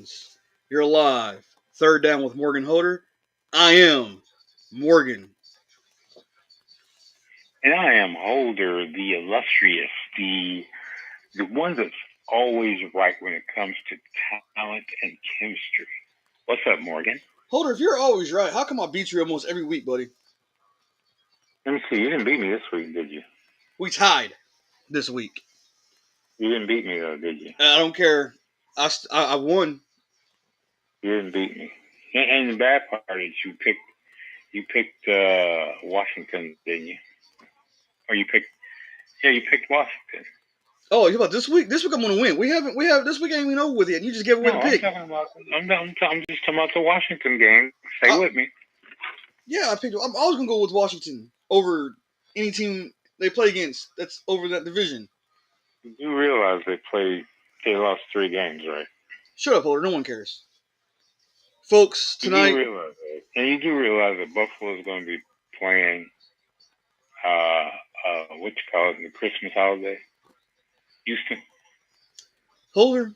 friends. You're alive. Third down with Morgan Holder. I am Morgan. And I am Holder, the illustrious, the one that's always right when it comes to talent and chemistry. What's up, Morgan? Holder, if you're always right, how come I beat you almost every week, buddy? Let me see. You didn't beat me this week, did you? We tied this week. You didn't beat me, though, did you? I don't care. I won. You didn't beat me. And the bad part is you picked Washington, didn't you? Or you picked Washington. Oh, you about this week? This week I'm gonna win. We have this week ain't even over with yet. You just gave away the pick. I'm just talking about the Washington game. Stay with me. Yeah, I picked. I was gonna go with Washington over any team they play against. That's over that division. You realize they lost 3 games, right? Shut up, Holder. No one cares. Folks, tonight. You do realize that Buffalo is going to be playing, what you call it, the Christmas holiday? Houston. Holder,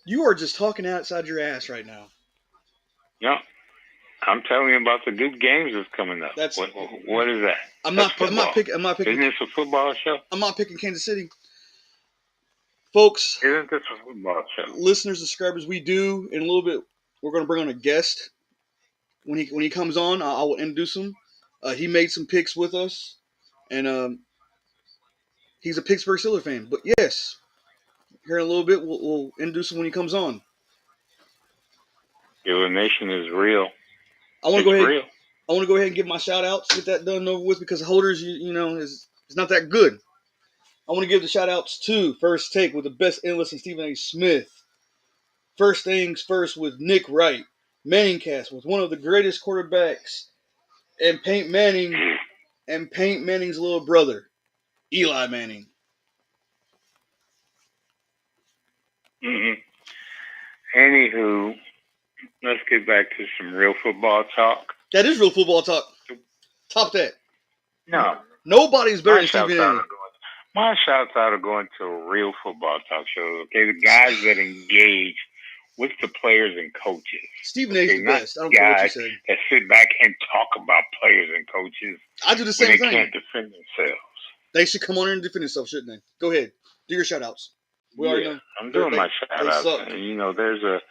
you are just talking outside your ass right now. No, I'm telling you about the good games that's coming up. What is that? I'm not picking. Isn't this a football show? I'm not picking Kansas City. Folks, isn't this a football show? Listeners, subscribers, we do in a little bit. We're going to bring on a guest. When he comes on, I will introduce him. He made some picks with us, and he's a Pittsburgh Steelers fan. But yes, here in a little bit, we'll introduce him when he comes on. Your nation is real. I want to go ahead and give my shout outs, get that done over with, because Holders, you know, is not that good. I want to give the shout outs to First Take with the best analyst and Stephen A. Smith. First Things First with Nick Wright. Manningcast with one of the greatest quarterbacks, and Peyton Manning's little brother, Eli Manning. Mm-hmm. Anywho, let's get back to some real football talk. That is real football talk. Top that. No. Nobody's better than Stephen A. My shouts out are going to real football talk shows. Okay, the guys that engage with the players and coaches. Stephen A's the best. I don't care what you say. That sit back and talk about players and coaches. I do the same thing. They can't defend themselves. They should come on here and defend themselves, shouldn't they? Go ahead. Do your shout outs. We already know. I'm doing my shout outs. You know, there's a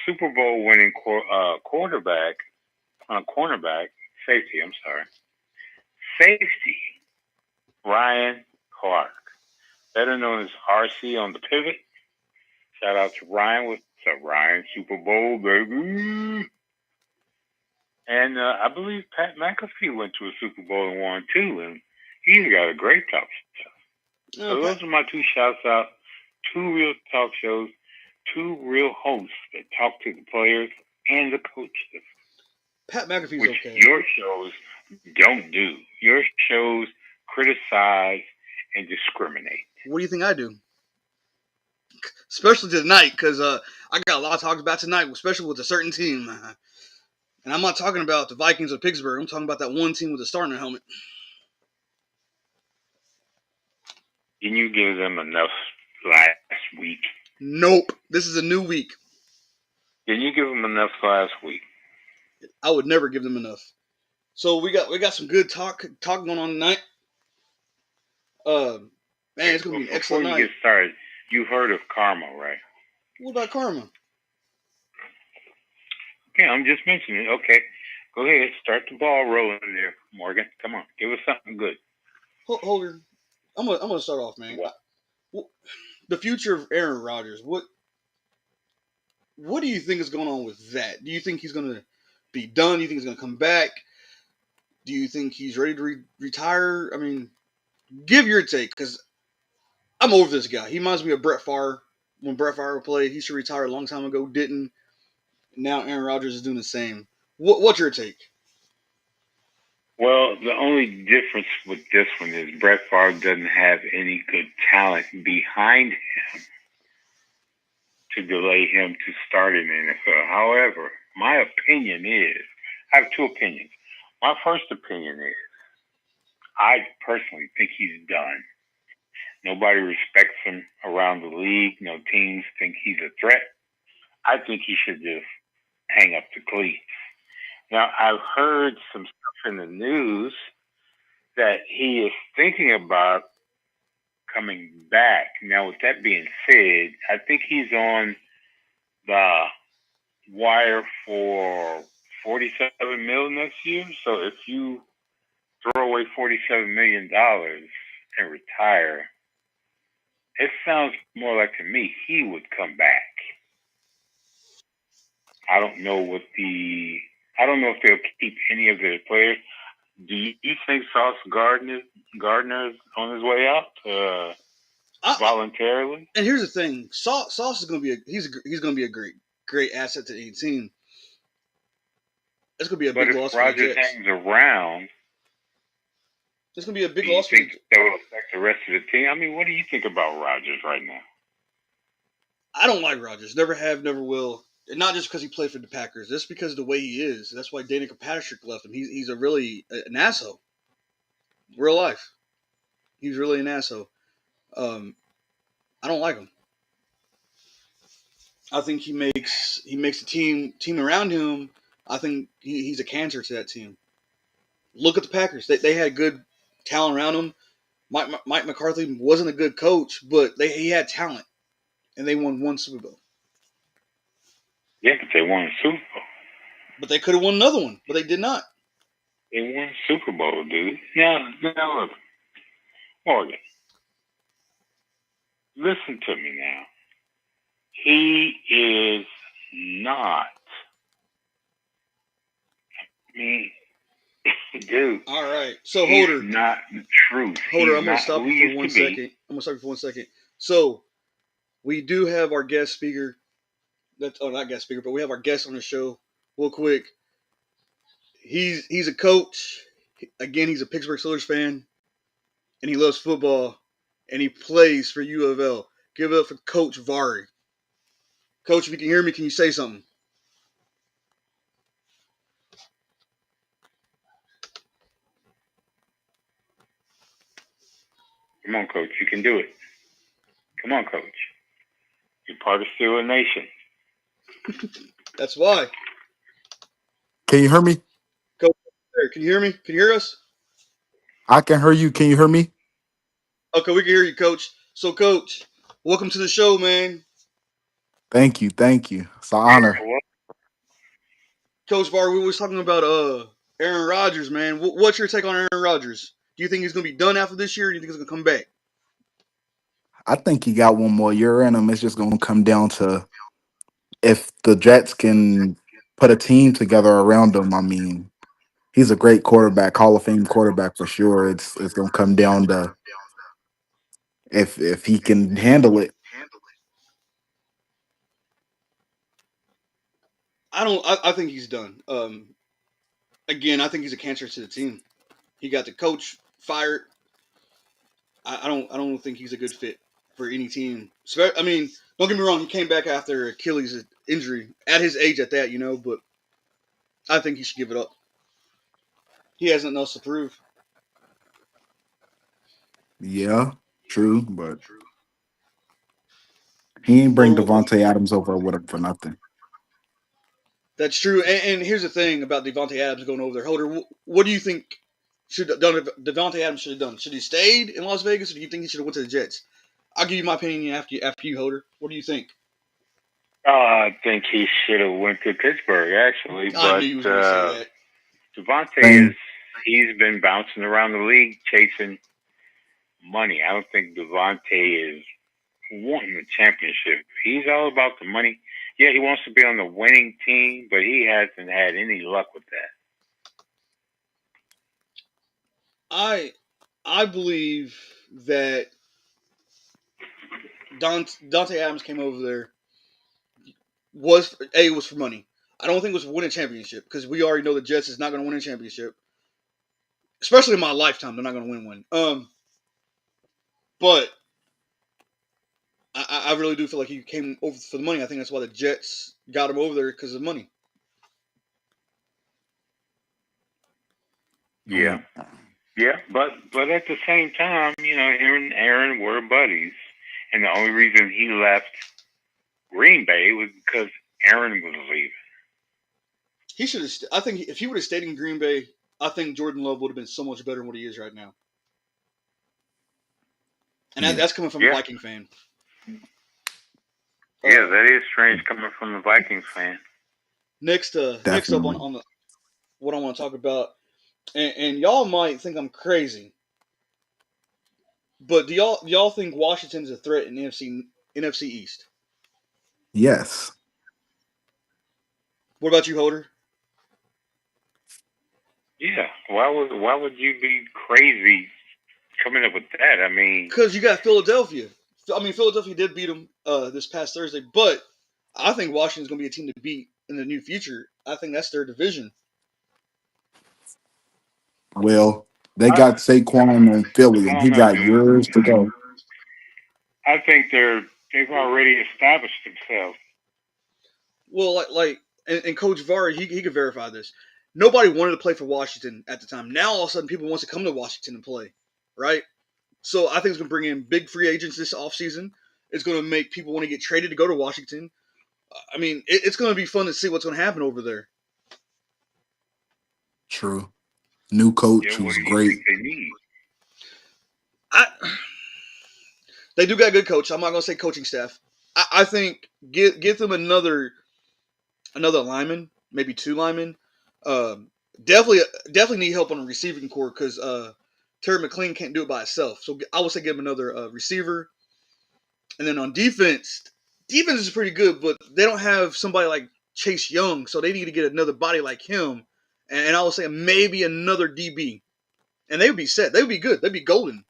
Super Bowl winning cornerback, safety, Ryan Clark, better known as RC on the pivot. Shout out to Ryan with Ryan Super Bowl, baby. And I believe Pat McAfee went to a Super Bowl and won too, and he's got a great talk show. Okay. So those are my 2 shouts out. 2 real talk shows, 2 real hosts that talk to the players and the coaches. Pat McAfee's which okay. Your shows don't do. Your shows criticize and discriminate. What do you think I do? Especially tonight, because I got a lot of talks about tonight, especially with a certain team. And I'm not talking about the Vikings of Pittsburgh. I'm talking about that one team with a star in their helmet. Didn't you give them enough last week? Nope. This is a new week. Didn't you give them enough last week? I would never give them enough. So we got some good talk going on tonight. Man, it's gonna be an excellent night. Before you get started, you've heard of karma, right? What about karma? Okay, I'm just mentioning it. Okay, go ahead, start the ball rolling there, Morgan. Come on, give us something good. Holder, I'm gonna start off, man. What? The future of Aaron Rodgers. What do you think is going on with that? Do you think he's gonna be done? Do you think he's gonna come back? Do you think he's ready to retire? I mean, give your take, because I'm over this guy. He reminds me of Brett Favre. When Brett Favre played, he should retire a long time ago. Didn't. Now Aaron Rodgers is doing the same. What's your take? Well, the only difference with this one is Brett Favre doesn't have any good talent behind him to delay him to start in the NFL. However, my opinion is, I have 2 opinions. My first opinion is, I personally think he's done. Nobody respects him around the league. No teams think he's a threat. I think he should just hang up the cleats. Now, I've heard some stuff in the news that he is thinking about coming back. Now, with that being said, I think he's on the wire for $47 million next year. So if you throw away $47 million and retire, it sounds more like to me he would come back. I don't know if they'll keep any of their players. Do you think Sauce Gardner's on his way out voluntarily? And here's the thing: Sauce is going to be he's going to be a great asset to any team. It's going to be a big loss for the Jets. But if Rodgers hangs around, it's going to be a big loss for the Jets. That will affect the rest of the team. I mean, what do you think about Rodgers right now? I don't like Rodgers. Never have, never will. And not just because he played for the Packers. Just because of the way he is. That's why Danica Patrick left him. He's a really an asshole. Real life. He's really an asshole. I don't like him. I think he makes the team around him. I think he's a cancer to that team. Look at the Packers. They had good talent around him. Mike McCarthy wasn't a good coach, but he had talent, and they won one Super Bowl. Yeah, but they won a Super Bowl. But they could have won another one, but they did not. They won a Super Bowl, dude. Now look, Morgan, listen to me now. He is not. I mean, dude. All right. So Holder, not the truth. Holder, I'm gonna stop you for 1 second. I'm gonna stop you for 1 second. So we do have our guest speaker. Not guest speaker, but we have our guest on the show. Real quick. He's a coach. Again, he's a Pittsburgh Steelers fan, and he loves football, and he plays for U of L. Give it up for Coach Vari. Coach, if you can hear me, can you say something? Come on, Coach. You can do it. Come on, Coach. You're part of Steeler Nation. That's why. Can you hear me? Coach, can you hear me? Can you hear us? I can hear you. Can you hear me? Okay, we can hear you, Coach. So, Coach, welcome to the show, man. Thank you. It's an honor. Coach Bar, we was talking about Aaron Rodgers, man. What's your take on Aaron Rodgers? Do you think he's going to be done after this year, or do you think he's going to come back? I think he got one more year in him. It's just going to come down to if the Jets can put a team together around him. I mean, he's a great quarterback, Hall of Fame quarterback for sure. It's going to come down to if he can handle it. I think he's done. Again, I think he's a cancer to the team. He got the coach fired. I don't think he's a good fit for any team. I mean, don't get me wrong. He came back after Achilles injury at his age, at that, but I think he should give it up. He has nothing else to prove. Yeah, true, but he ain't bring Devontae Adams over with him for nothing. That's true. And here's the thing about Devontae Adams going over there. Holder, what do you think Devontae Adams should have done? Should he stayed in Las Vegas, or do you think he should have went to the Jets? I'll give you my opinion after you, Holder. What do you think? I think he should have went to Pittsburgh, actually. I knew you was going to say that. Devontae he's been bouncing around the league chasing money. I don't think Devontae is wanting the championship. He's all about the money. Yeah, he wants to be on the winning team, but he hasn't had any luck with that. I believe that Dante Adams came over there was for money. I don't think it was for winning a championship, because we already know the Jets is not going to win a championship, especially in my lifetime. They're not going to win one. But I really do feel like he came over for the money. I think that's why the Jets got him over there, because of money. Yeah. Yeah, but at the same time, him and Aaron were buddies, and the only reason he left Green Bay was because Aaron was leaving. He should have. I think if he would have stayed in Green Bay, I think Jordan Love would have been so much better than what he is right now. And Yeah, that's coming from a Viking fan. Yeah, that is strange coming from a Vikings fan. Next up definitely. on the what I want to talk about, and y'all might think I'm crazy, but do y'all think Washington is a threat in NFC East? Yes. What about you, Holder? Yeah, why would you be crazy coming up with that? I mean, Because you got Philadelphia. I mean, Philadelphia did beat them this past Thursday, but I think Washington's going to be a team to beat in the near future. I think that's their division. Well, they got Saquon on Philly, and I don't he know, got dude. years to go. I think they've already established themselves. Well, and Coach Vari, he could verify this. Nobody wanted to play for Washington at the time. Now all of a sudden, people want to come to Washington and play, right? So I think it's going to bring in big free agents this offseason. It's going to make people want to get traded to go to Washington. I mean, it's going to be fun to see what's going to happen over there. True. New coach Yeah, what who's do you think great. they need? They do got a good coach. I'm not going to say coaching staff. I think get them another lineman, maybe two linemen. Definitely need help on the receiving core because Terry McLean can't do it by himself. So I would say give him another receiver. And then on defense is pretty good, but they don't have somebody like Chase Young, so they need to get another body like him. And I would say maybe another DB. And they would be set. They would be good. They'd be golden.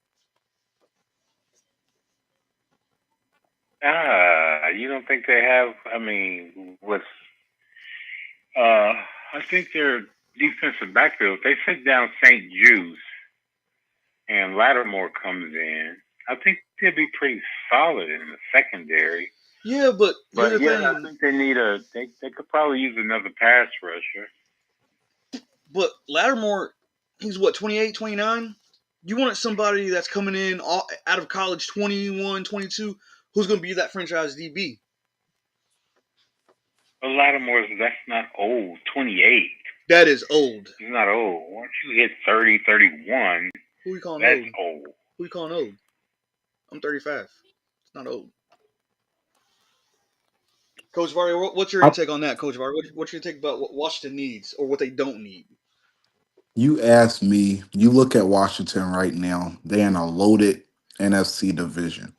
You don't think they have? I mean, I think their defensive backfield. They sit down St. Jude's and Lattimore comes in. I think they'll be pretty solid in the secondary. Yeah, but here's the thing. I think they need they could probably use another pass rusher. But Lattimore, he's what, 28, 29? You want somebody that's coming in out of college 21, 22, who's going to be that franchise DB. But Lattimore's that's not old. 28. That is old. He's not old. Once you hit 30, 31, Who you calling that's old? old. Who you calling old? I'm 35. It's not old. Coach Vari, what's your intake on that, Coach Vari? What's your take about what Washington needs or what they don't need? You ask me, you look at Washington right now, they're in a loaded NFC division.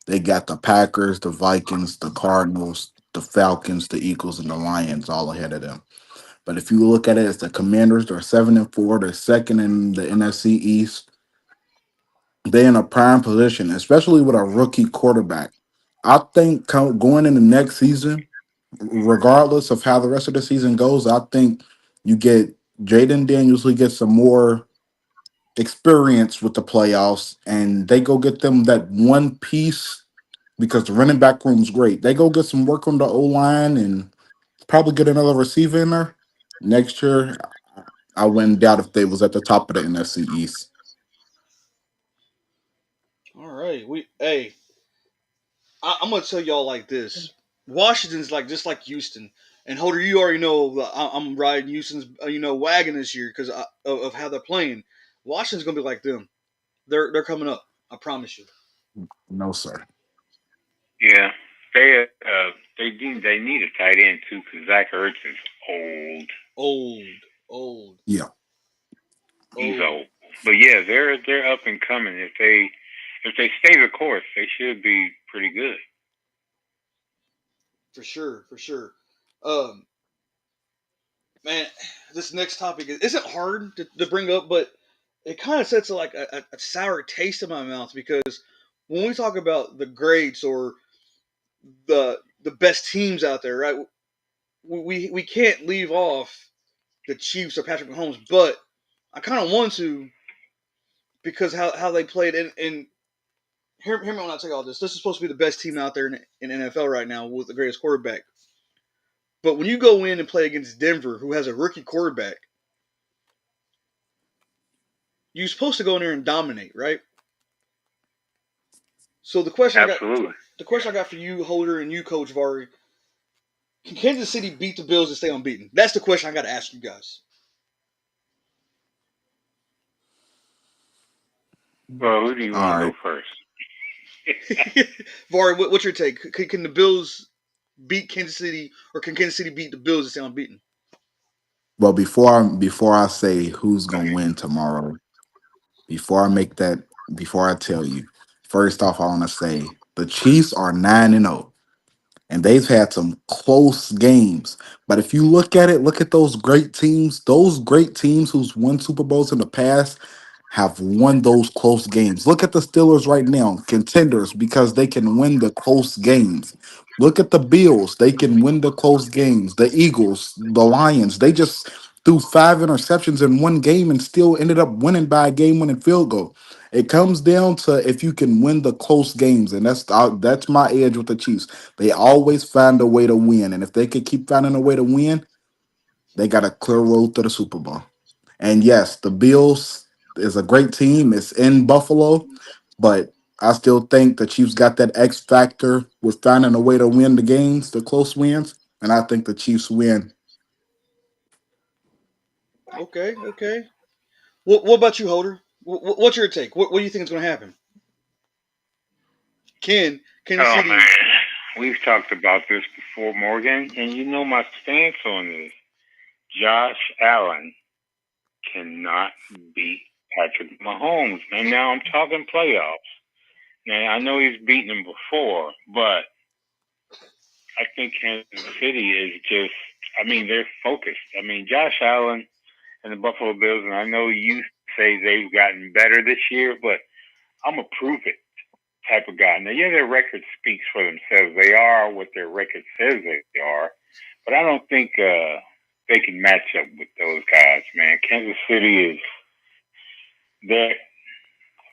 They got the Packers, the Vikings, the Cardinals, the Falcons, the Eagles, and the Lions all ahead of them. But if you look at it as the Commanders, they're 7-4, they're second in the NFC East. They're in a prime position, especially with a rookie quarterback. I think going into next season, regardless of how the rest of the season goes, I think you get Jaden Daniels, who gets some more experience with the playoffs, and they go get them that one piece because the running back room's great. They go get some work on the O line and probably get another receiver in there next year. I wouldn't doubt if they was at the top of the NFC East. All right. I'm going to tell y'all like this. Washington's like just like Houston. And Holder, you already know I'm riding Houston's wagon this year because of how they're playing. Washington's going to be like them. They're coming up. I promise you. No, sir. Yeah, they need a tight end too because Zach Ertz is old. Old. Yeah. He's old. But yeah, they're up and coming. If they stay the course, they should be pretty good. For sure. Man, this next topic isn't hard to bring up, but it kind of sets like a sour taste in my mouth because when we talk about the greats or the best teams out there, right? We can't leave off the Chiefs or Patrick Mahomes, but I kind of want to because how they played and hear me when I tell you all this. This is supposed to be the best team out there in NFL right now with the greatest quarterback. But when you go in and play against Denver, who has a rookie quarterback, you're supposed to go in there and dominate, right? So Absolutely. the question I got for you, Holder, and you, Coach Vari, can Kansas City beat the Bills and stay unbeaten? That's the question I got to ask you guys. Well, who do you want All to right. go first? Vari, what's your take? Can the Bills beat Kansas City, or can Kansas City beat the Bills and stay unbeaten? Well, before I say who's gonna win tomorrow, before I make that, before I tell you, first off, I want to say the Chiefs are 9-0. And they've had some close games. But if you look at it, look at those great teams who's won Super Bowls in the past have won those close games. Look at the Steelers right now, contenders because they can win the close games. Look at the Bills, they can win the close games. The Eagles, the Lions, they just threw 5 interceptions in one game and still ended up winning by a game-winning field goal. It comes down to if you can win the close games, and that's my edge with the Chiefs. They always find a way to win, and if they could keep finding a way to win, they got a clear road to the Super Bowl. And yes, the Bills is a great team. It's in Buffalo, but I still think the Chiefs got that X factor with finding a way to win the games, the close wins, and I think the Chiefs win. Okay, okay. What about you, Holder? What's your take? What do you think is going to happen? Can Kansas Oh man, City? we've talked about this before, Morgan, and you know my stance on this. Josh Allen cannot beat Patrick Mahomes, and now I'm talking playoffs. Now I know he's beaten him before, but I think Kansas City is just. I mean, they're focused. I mean, Josh Allen and the Buffalo Bills, and I know you say they've gotten better this year, but I'm a prove it type of guy. Now, yeah, their record speaks for themselves. They are what their record says they are, but I don't think they can match up with those guys, man. Kansas City is there.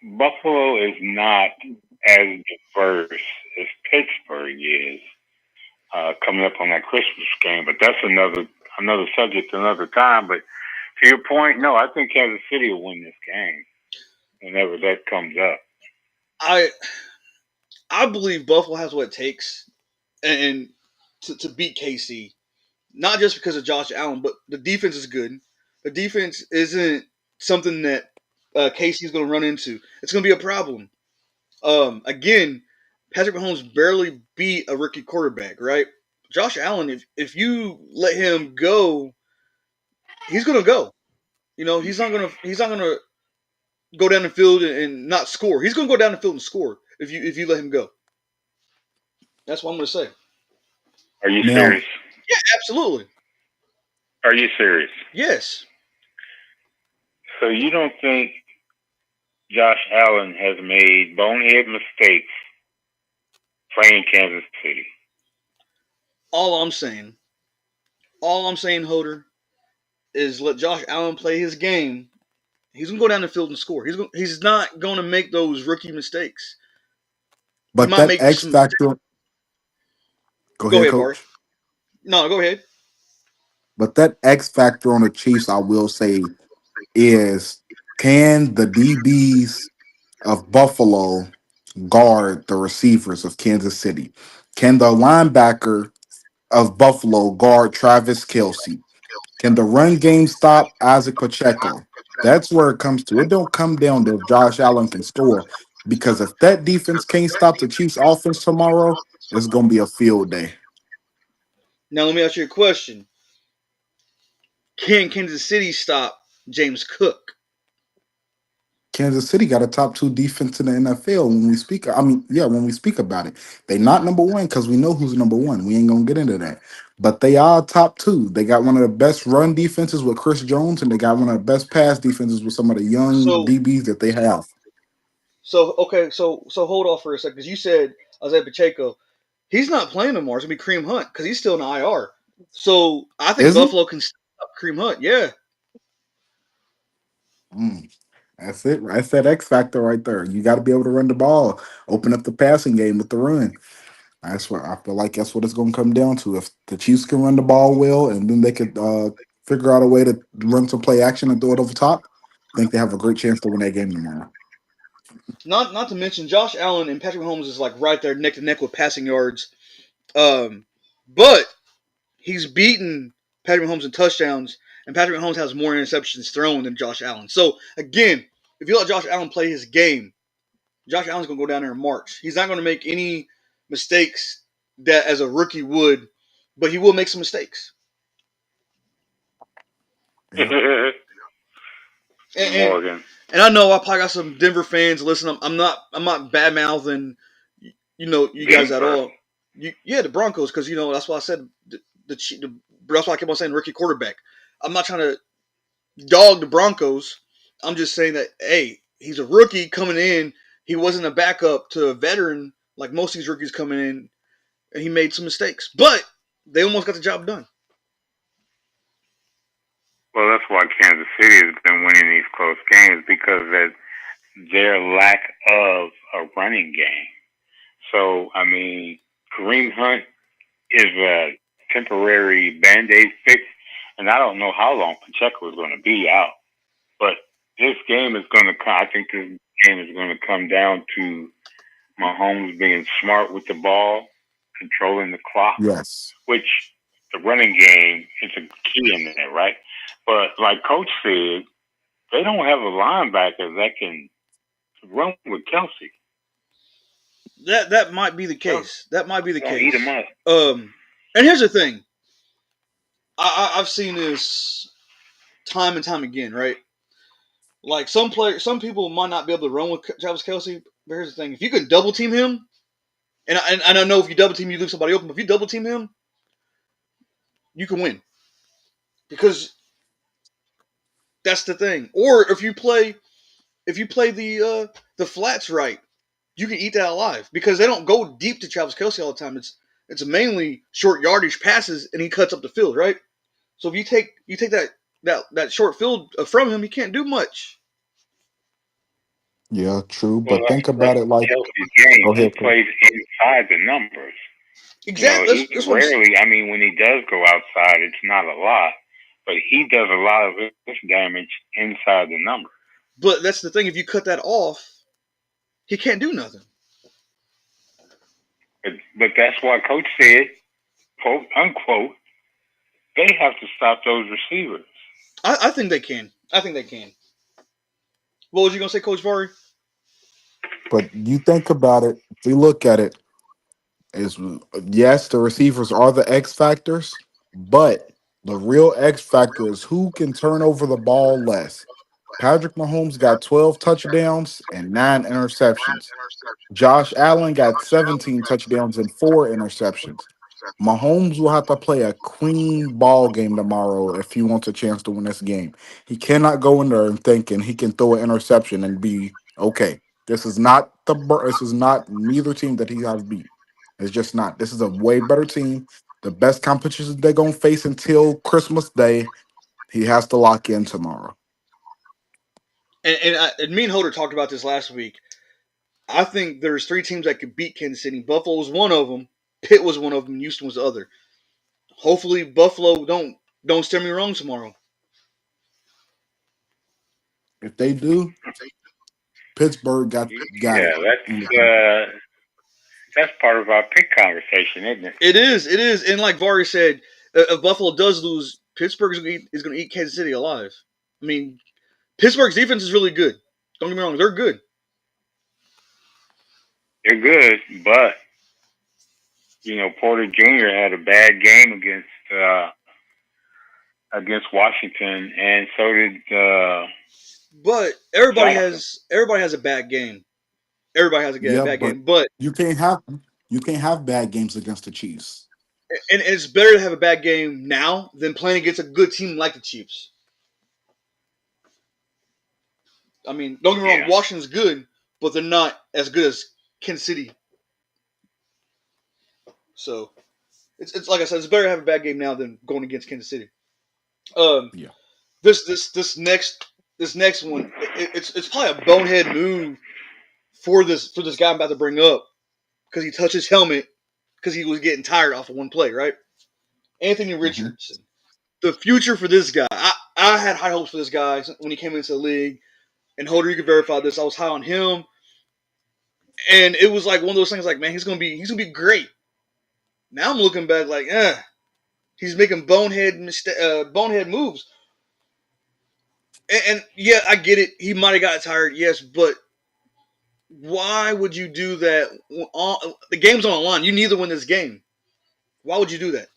Buffalo is not as diverse as Pittsburgh is coming up on that Christmas game, but that's another subject another time. But to your point, no, I think Kansas City will win this game whenever that comes up. I I believe Buffalo has what it takes and to beat KC. Not just because of Josh Allen, but the defense is good. The defense isn't something that KC is going to run into. It's going to be a problem. Again, Patrick Mahomes barely beat a rookie quarterback, right? Josh Allen, if you let him go, he's going to go. You know, he's not gonna go down the field and not score. He's going to go down the field and score if you let him go. That's what I'm going to say. Are you Now, serious? Absolutely. Are you serious? Yes. So you don't think Josh Allen has made bonehead mistakes playing Kansas City? All I'm saying, all I'm saying, Hoder, is let Josh Allen play his game. He's gonna go down the field and score. He's not gonna make those rookie mistakes. He but might that make X some. factor, go Go ahead, ahead, Bar. coach. No, go ahead. But that X factor on the Chiefs, I will say, is can the DBs of Buffalo guard the receivers of Kansas City? Can the linebacker of Buffalo guard Travis Kelsey? Can the run game stop Isaac Pacheco? That's where it comes to. It don't come down to if Josh Allen can score, because if that defense can't stop the Chiefs offense tomorrow, it's gonna be a field day. Now let me ask you a question. Can Kansas City stop James Cook? Kansas City got a top two defense in the NFL. When we speak, I mean, yeah, when we speak about it, they not number one because we know who's number one. We ain't gonna get into that, but they are top two. They got one of the best run defenses with Chris Jones, and they got one of the best pass defenses with some of the young So DBs that they have. okay, so hold off for a second because you said Isaiah Pacheco. He's not playing tomorrow. It's gonna be Kareem Hunt because he's still in the IR. So I think Is he? Buffalo can stop Kareem Hunt. Yeah. Mm, that's it. That's that X factor right there. You got to be able to run the ball, open up the passing game with the run. That's what I feel like. That's what it's going to come down to. If the Chiefs can run the ball well, and then they could figure out a way to run some play action and throw it over top, think they have a great chance to win that game tomorrow. Not to mention Josh Allen and Patrick Mahomes is like right there neck to neck with passing yards. But he's beaten Patrick Mahomes in touchdowns, and Patrick Mahomes has more interceptions thrown than Josh Allen. So again, if you let Josh Allen play his game, Josh Allen's gonna go down there and march. He's not gonna make any mistakes that as a rookie would, but he will make some mistakes. Yeah. Morgan. And I know I probably got some Denver fans listening. I'm not bad mouthing, you guys at all. The Broncos, because that's why I said that's why I kept on saying rookie quarterback. I'm not trying to dog the Broncos. I'm just saying that hey, he's a rookie coming in. He wasn't a backup to a veteran like most of these rookies coming in, and he made some mistakes, but they almost got the job done. Well, that's why Kansas City has been winning these close games, because of their lack of a running game. So, I mean, Kareem Hunt is a temporary Band-Aid fix, and I don't know how long Pacheco is going to be out. But this game is going to come, I think this game is going to come down to Mahomes being smart with the ball, controlling the clock, Yes. which the running game is a key in there, right? But like Coach said, they don't have a linebacker that can run with Kelsey. That might be the case. That might be the case. Eat him up. And here's the thing. I've seen this time and time again, right? Like some people might not be able to run with Travis Kelsey. But here's the thing: if you can double team him, and I know if you double team, you leave somebody open. But if you double team him, you can win because that's the thing. Or if you play the flats right, you can eat that alive because they don't go deep to Travis Kelsey all the time. It's mainly short yardage passes, and he cuts up the field, right? So if you take that short field from him, he can't do much. Yeah, true. Well, But think about it like Kelsey's game. go He ahead. plays inside the numbers. Exactly. He rarely. I mean, when he does go outside, it's not a lot, but he does a lot of his damage inside the number. But that's the thing. If you cut that off, he can't do nothing. But that's why Coach said, quote unquote, they have to stop those receivers. I think they can. I think they can. What was you gonna say, Coach Vari? But you think about it, if we look at it, is yes, the receivers are the X factors, but the real X factor is who can turn over the ball less. Patrick Mahomes got 12 touchdowns and 9 interceptions. Josh Allen got 17 touchdowns and 4 interceptions. Mahomes will have to play a clean ball game tomorrow if he wants a chance to win this game. He cannot go in there and thinking he can throw an interception and be okay. This is not neither team that he has beat. It's just not. This is a way better team. The best competition they're gonna face until Christmas Day. He has to lock in tomorrow. And me and Holder talked about this last week. I think there's 3 teams that could beat Kansas City. Buffalo was one of them. Pitt was one of them. Houston was the other. Hopefully, Buffalo don't steer me wrong tomorrow. If they do, Pittsburgh got it. That's part of our pick conversation, isn't it? It is. And like Vari said, if Buffalo does lose, Pittsburgh is going to eat Kansas City alive. I mean, Pittsburgh's defense is really good. Don't get me wrong, they're good. They're good, but Porter Jr. had a bad game against Washington, and so did. But everybody has a bad game. Everybody has a bad game, but you can't have bad games against the Chiefs. And it's better to have a bad game now than playing against a good team like the Chiefs. I mean, don't get me wrong, Washington's good, but they're not as good as Kansas City. So it's like I said, it's better to have a bad game now than going against Kansas City. This next one, it's probably a bonehead move for this guy I'm about to bring up because he touched his helmet because he was getting tired off of one play, right? Anthony Richardson. The future for this guy, I had high hopes for this guy when he came into the league. And Holder, you can verify this. I was high on him, and it was like one of those things. Like, man, he's gonna be great. Now I'm looking back, like, he's making bonehead moves. And yeah, I get it. He might have got tired, yes, but why would you do that? The game's on the line. You need to win this game. Why would you do that?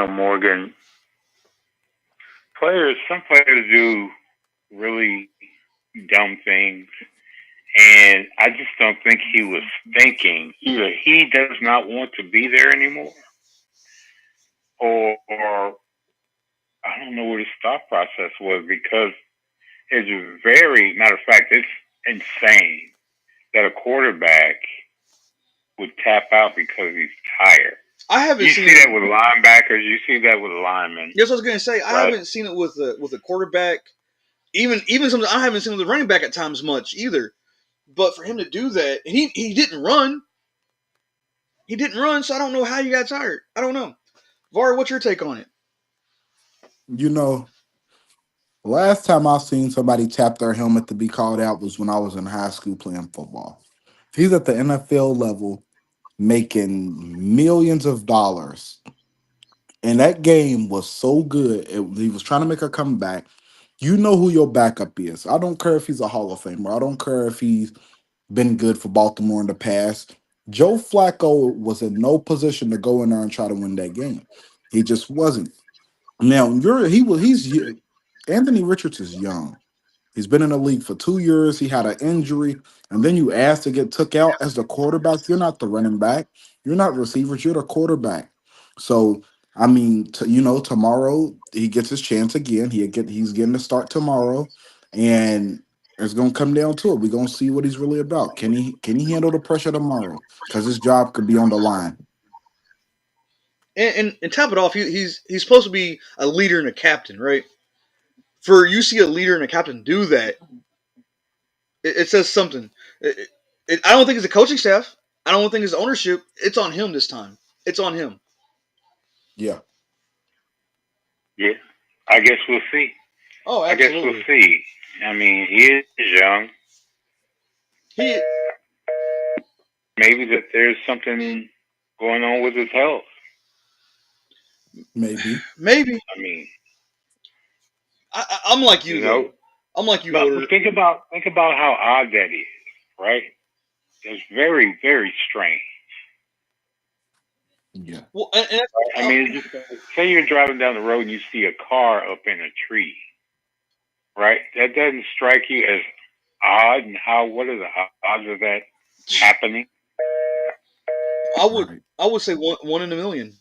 Morgan, some players do really dumb things, and I just don't think he was thinking. Either he does not want to be there anymore, or I don't know what his thought process was, because it's matter of fact, it's insane that a quarterback would tap out because he's tired. I haven't You seen see that with linebackers. You see that with linemen. Yes, I was going to say I haven't seen it with a quarterback. Even something I haven't seen with a running back at times much either. But for him to do that, and he didn't run. He didn't run, so I don't know how you got tired. I don't know. Var, what's your take on it? You know, last time I seen somebody tap their helmet to be called out was when I was in high school playing football. He's at the NFL level making millions of dollars. And that game was so good. He was trying to make a comeback. You know who your backup is. I don't care if he's a Hall of Famer. I don't care if he's been good for Baltimore in the past. Joe Flacco was in no position to go in there and try to win that game. He just wasn't. Now he's Anthony Richards is young. He's been in the league for 2 years. He had an injury, and then you ask to get took out as the quarterback. You're not the running back. You're not receivers. You're the quarterback. So I mean, tomorrow he gets his chance again. He's getting to start tomorrow, and it's gonna come down to it. We're gonna see what he's really about. Can he handle the pressure tomorrow? Because his job could be on the line. And top it off, he's supposed to be a leader and a captain, right? For you see a leader and a captain do that, it says something. I don't think it's the coaching staff. I don't think it's ownership. It's on him this time. It's on him. Yeah. Yeah. I guess we'll see. Oh, I guess we'll see. I mean, he is young. Maybe that there's something going on with his health. Maybe. I mean, I'm like you, though. I'm like you, but think about how odd that is, right? It's very, very strange. Yeah. Well, I mean, just say you're driving down the road and you see a car up in a tree, right? That doesn't strike you as odd. And what are the odds of that happening? I would say one in a million.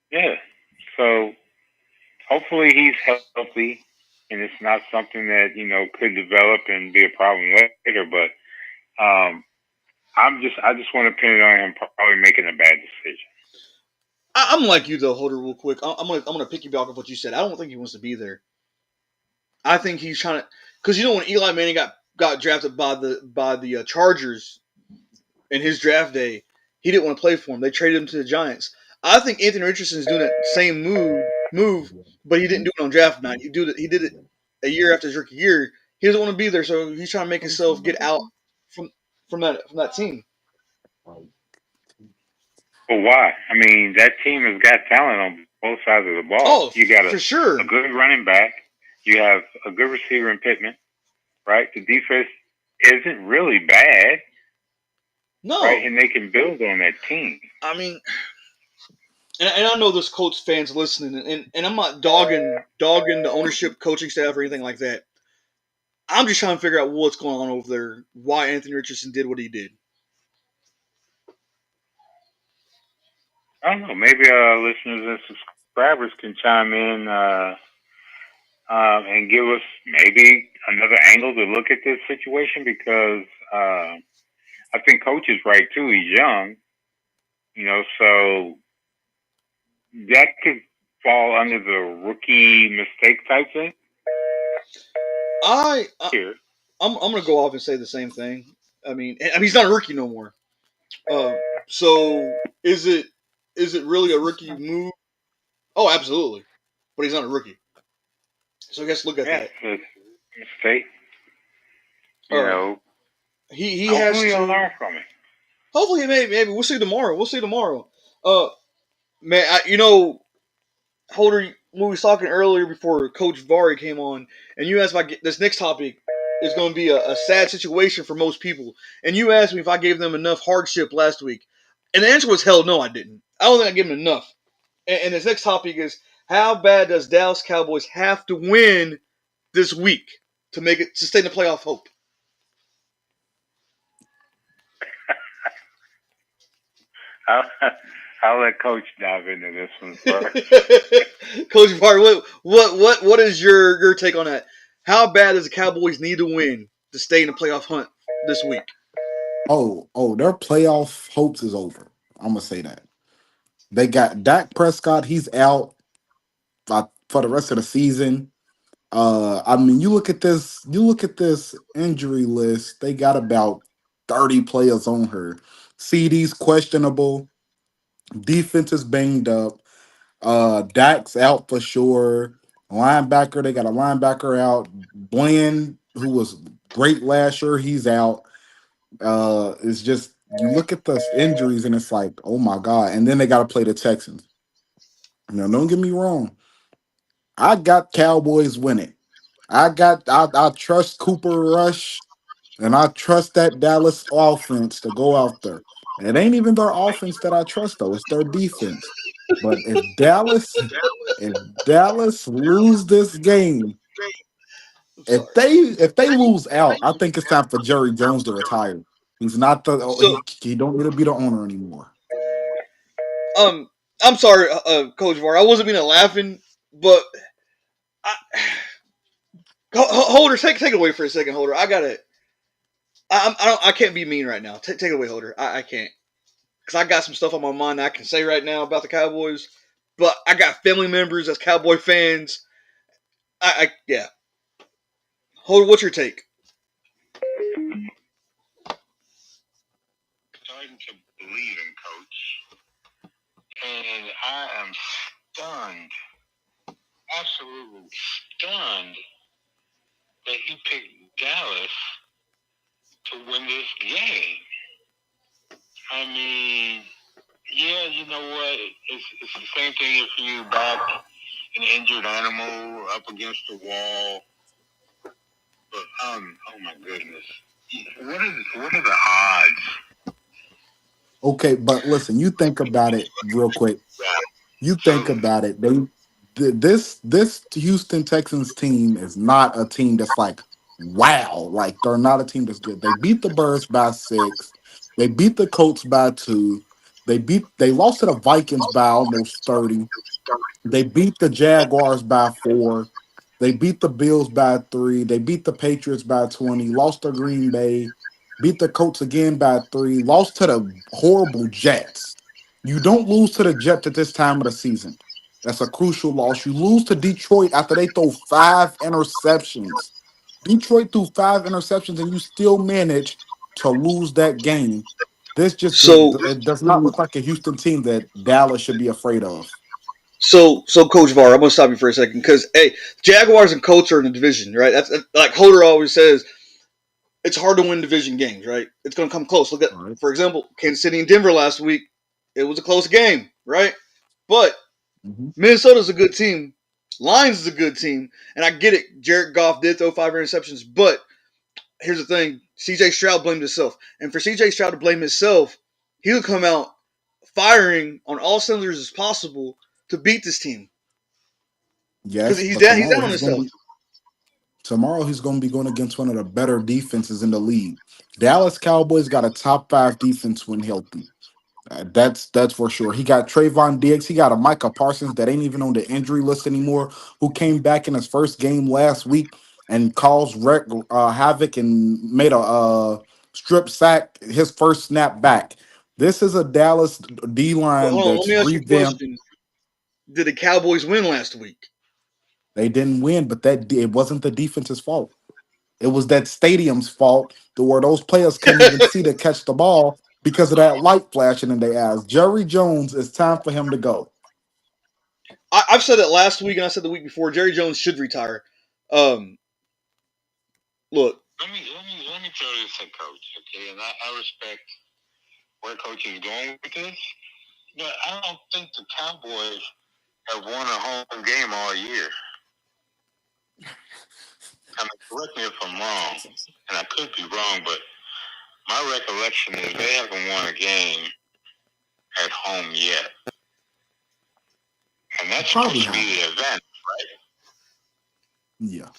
Yeah. So hopefully he's healthy, and it's not something that could develop and be a problem later. But I just want to pin it on him probably making a bad decision. I'm like you, though, Holder. Real quick, I'm gonna piggyback off what you said. I don't think he wants to be there. I think he's trying to, because when Eli Manning got drafted by the Chargers in his draft day, he didn't want to play for him. They traded him to the Giants. I think Anthony Richardson is doing that same move, but he didn't do it on draft night. He did it a year after his rookie year. He doesn't want to be there, so he's trying to make himself get out from that team. Well, why? I mean, that team has got talent on both sides of the ball. Oh, you got for sure. A good running back. You have a good receiver in Pittman, right? The defense isn't really bad. No. Right? And they can build on that team. I mean, and I know there's Colts fans listening, and I'm not dogging the ownership, coaching staff, or anything like that. I'm just trying to figure out what's going on over there, why Anthony Richardson did what he did. I don't know. Maybe listeners and subscribers can chime in and give us maybe another angle to look at this situation, because I think Coach is right too. He's young, so that could fall under the rookie mistake type thing. I'm gonna go off and say the same thing. I mean, he's not a rookie no more. So is it is it really a rookie move? Oh, absolutely. But he's not a rookie. So I guess look at Yeah, that. it's fake. You Uh, know, he has hopefully he'll to. learn from it. Hopefully, maybe we'll see tomorrow. We'll see tomorrow. Uh, man, Holder, when we was talking earlier before Coach Vari came on, and you asked if I get this next topic is going to be a sad situation for most people, and you asked me if I gave them enough hardship last week, and the answer was hell no, I didn't. I don't think I gave them enough. And this next topic is how bad does Dallas Cowboys have to win this week to make it sustain the playoff hope? I'll, I'll let Coach dive into this one first. Coach Vari, what is your take on that? How bad does the Cowboys need to win to stay in the playoff hunt this week? Their playoff hopes is over. I'm gonna say that. They got Dak Prescott, he's out for the rest of the season. I mean, you look at this injury list, they got about 30 players on her. CD's questionable, defense is banged up, Dak's out for sure. Linebacker, they got a linebacker out. Bland, who was great last year, he's out. It's just you look at the injuries and it's like, oh my god. And then they got to play the Texans. Now, don't get me wrong. I got Cowboys winning. I trust Cooper Rush and I trust that Dallas offense to go out there. It ain't even their offense that I trust though; it's their defense. But if Dallas lose this game, I'm sorry. if they lose out, I think it's time for Jerry Jones to retire. He's not the So, he don't need to be the owner anymore. um, I'm sorry, Coach Var. I wasn't meaning laughing, but I, Holder, take it away for a second, Holder. I got it. I can't be mean right now. Take it away, Holder. I can't because I got some stuff on my mind that I can say right now about the Cowboys. But I got family members as Cowboy fans. Yeah. Holder, what's your take? Starting to believe in Coach, and I am stunned, absolutely stunned, that he picked Dallas to win this game. I mean, yeah, you know what? It's the same thing if you back an injured animal up against the wall. But oh my goodness, what are the odds? Okay, but listen, you think about it real quick. You think So about it. This Houston Texans team is not a team that's like wow. Like they're not a team that's good. They beat the Birds by 6. They beat the Colts by 2. They lost to the Vikings by almost 30. They beat the Jaguars by 4. They beat the Bills by 3. They beat the Patriots by 20. Lost to Green Bay. Beat the Colts again by 3. Lost to the horrible Jets. You don't lose to the Jets at this time of the season. That's a crucial loss. You lose to Detroit after they throw 5 interceptions. Detroit threw 5 interceptions and you still manage to lose that game. This just So, it does not look like a Houston team that Dallas should be afraid of. so Coach Var, I'm gonna stop you for a second because hey, Jaguars and Colts are in the division, right? That's like Holder always says. It's hard to win division games, right? It's gonna come close. Look at, All right. for example, Kansas City and Denver last week. It was a close game, right? But Mhm. Minnesota's a good team. Lions is a good team, and I get it. Jared Goff did throw 5 interceptions, but here's the thing: C.J. Stroud blamed himself, and for C.J. Stroud to blame himself, he'll come out firing on all cylinders as possible to beat this team because Yes, he's but down. He's down on himself. tomorrow he's going to be going against one of the better defenses in the league. Dallas Cowboys got a top 5 defense when healthy. That's for sure. He got Trayvon Diggs. He got a Micah Parsons that ain't even on the injury list anymore, who came back in his first game last week and caused havoc and made a strip sack his first snap back. This is a Dallas D But line hold on, let that's me ask you a revamped. question: did the Cowboys win last week? They didn't win, but it wasn't the defense's fault. It was that stadium's fault to where those players couldn't even see to catch the ball. because of that light flashing in their eyes. Jerry Jones, it's time for him to go. I've said that last week and I said the week before. Jerry Jones should retire. Look. Let me tell you this, Coach. Okay, and I respect where Coach is going with this, but I don't think the Cowboys have won a home game all year. I mean, correct me if I'm wrong, and I could be wrong, but my recollection is they haven't won a game at home yet. And that's Probably supposed to be the event, right? Yeah.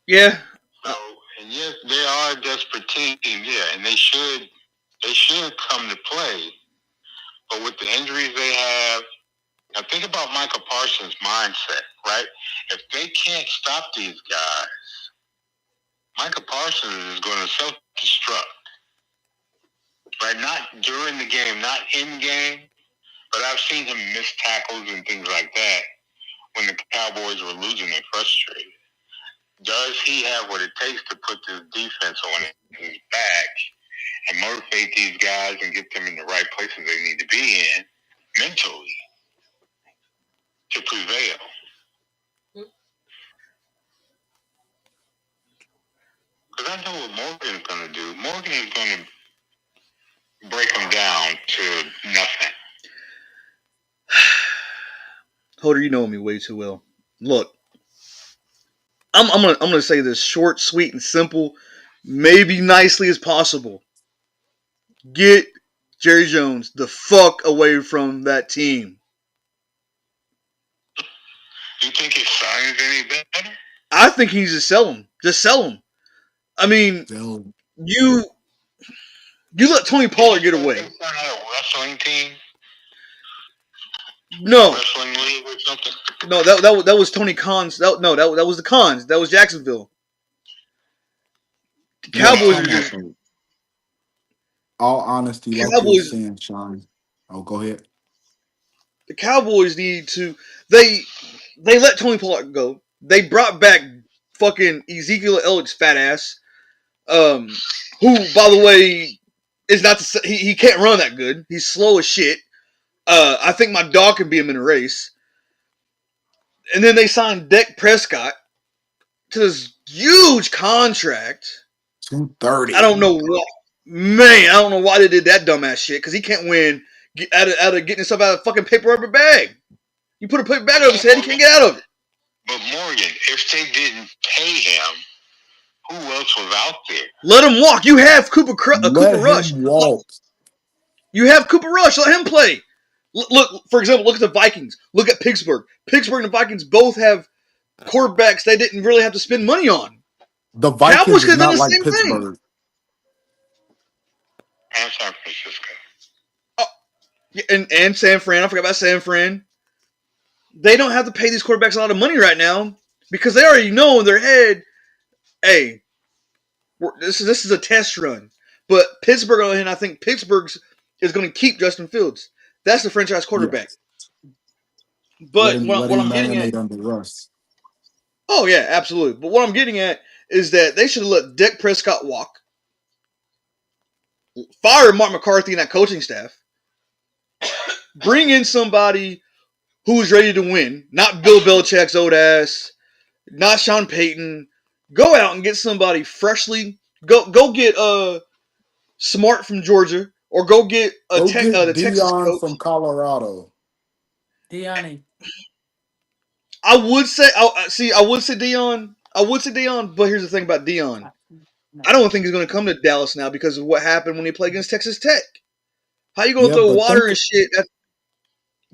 Yeah. So, and yes, they are a desperate team, yeah, and they should come to play. But with the injuries they have, now think about Michael Parsons' mindset, right? If they can't stop these guys, Michael Parsons is going to self-destruct, right? Not during the game, not in game, but I've seen him miss tackles and things like that when the Cowboys were losing and frustrated. Does he have what it takes to put this defense on his back and motivate these guys and get them in the right places they need to be in mentally to prevail? Because I know what Morgan's going to do. Morgan is going to break them down to nothing. Holder, you know me way too well. Look, I'm gonna say this short, sweet, and simple, maybe nicely as possible. Get Jerry Jones the fuck away from that team. You think his signing's any better? I think he needs to sell him. Just sell him. I mean, you let Tony Pollard get away. It's not a wrestling team. No. Wrestling league or something. No, that was Tony Khan's. That was the Khans. That was Jacksonville. The Cowboys are just. All honesty, like you were saying, Sean. Oh, go ahead. The Cowboys need to. They let Tony Pollard go. They brought back fucking Ezekiel Elliott's fat ass, who, by the way, is not the, he can't run that good. He's slow as shit. I think my dog can beat him in a race. And then they signed Dak Prescott to this huge contract. 230. I don't know why. Man, I don't know why they did that dumbass shit. Because he can't win out of getting himself out of a fucking paper rubber bag. You put a paper bag over his head, he can't get out of it. But Morgan, if they didn't pay him, who else was out there? Let him walk. You have Cooper Rush. Walk. You have Cooper Rush. Let him play. Look, for example, look at the Vikings. Look at Pittsburgh. Pittsburgh and the Vikings both have quarterbacks they didn't really have to spend money on. The Vikings Cowboys is not like same Pittsburgh. Thing. And San Francisco. Oh, and San Fran. I forgot about San Fran. They don't have to pay these quarterbacks a lot of money right now because they already know in their head, hey, this is a test run. But Pittsburgh, on the other hand, I think Pittsburgh is going to keep Justin Fields. That's the franchise quarterback. Yes. But what I'm getting at, oh yeah, absolutely. But what I'm getting at is that they should have let Dak Prescott walk, fire Mark McCarthy and that coaching staff, bring in somebody who's ready to win, not Bill Belichick's old ass, not Sean Payton. Go out and get somebody freshly. Go get Smart from Georgia, or go get the Texas coach from Colorado. Deion. I would say Deion. I would say Deion, but here's the thing about Deion. I don't think he's going to come to Dallas now because of what happened when he played against Texas Tech. How you going to throw water and shit?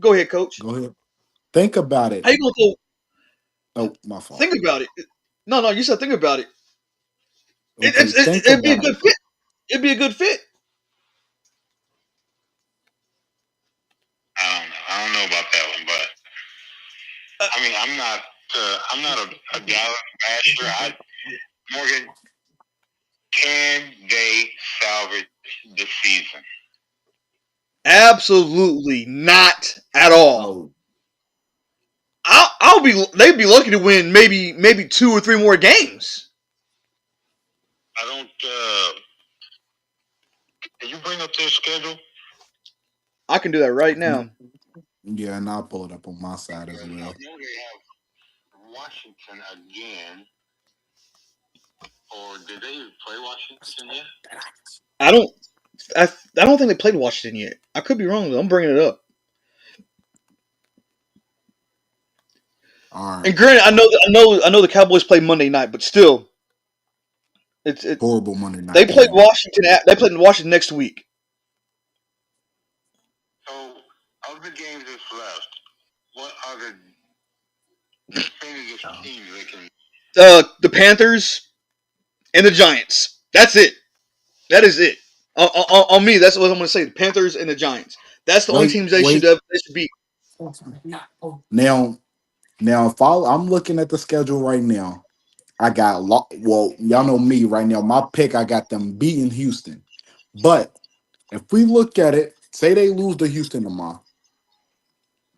Go ahead, Coach. Go ahead. Think about it. How you going to throw? Oh, my fault. Think about it. No, you said think about it. Okay, it'd be a good fit. It'd be a good fit. I don't know about that one, but I mean, I'm not a Dallas basher. Morgan, can they salvage the season? Absolutely not at all. They'd be lucky to win maybe 2 or 3 more games. I don't. Can you bring up their schedule? I can do that right now. Yeah, and I'll pull it up on my side as Because I know well. they have Washington again. Or did they play Washington yet? I don't. I don't think they played Washington yet. I could be wrong though. I'm bringing it up. All right. And granted, I know the Cowboys play Monday night, but still, it's Horrible Monday they night played game. Washington. They played Washington next week. So, of the games that's left, what are the definitive teams they can? The Panthers and the Giants. That's it. That is it. On me, that's what I'm going to say. The Panthers and the Giants. That's the only Wait, teams wait. they should beat. Now, if I'm looking at the schedule right now, I got well, y'all know me right now. My pick, I got them beating Houston. But if we look at it, say they lose to Houston tomorrow,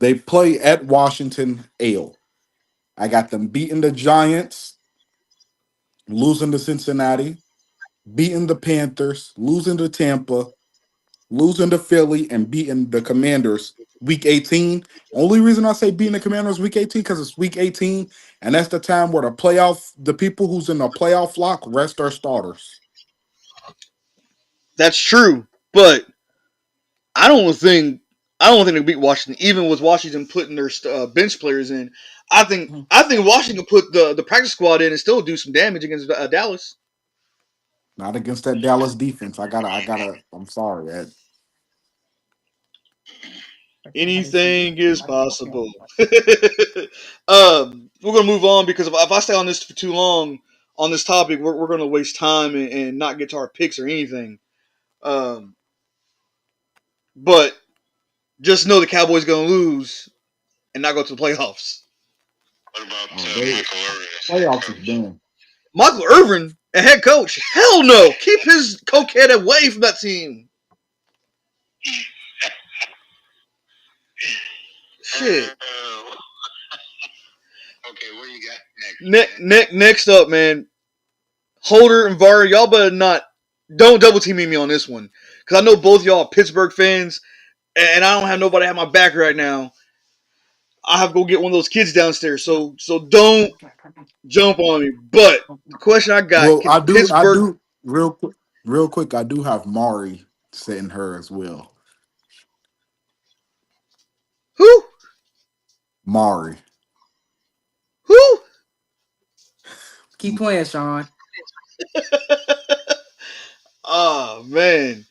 they play at Washington. I got them beating the Giants, losing to Cincinnati, beating the Panthers, losing to Tampa, losing to Philly, and beating the Commanders week 18. Only reason I say beating the Commanders week 18 because it's week 18, and that's the time where the people who's in the playoff flock rest their starters. That's true, but I don't think they beat Washington. Even with Washington putting their bench players in, I think Washington put the practice squad in and still do some damage against Dallas. Not against that Dallas defense. I'm sorry, Ed. Anything is possible. We're gonna move on because if I stay on this for too long on this topic, we're gonna waste time and not get to our picks or anything. Um, but just know the Cowboys gonna lose and not go to the playoffs. What about Oh, they Michael Irvin as head playoffs is coach? done. Michael Irvin, a head coach, hell no! Keep his cokehead away from that team. Shit. Okay, what you got next? Next up, man. Holder and Var, y'all better not don't double team me on this one because I know both y'all are Pittsburgh fans, and I don't have nobody at my back right now. I have to go get one of those kids downstairs, so don't jump on me. But the question I got: Well, can Pittsburgh real quick, I do have Mari setting her as well. who Mari. who? Keep playing, Sean. Oh man,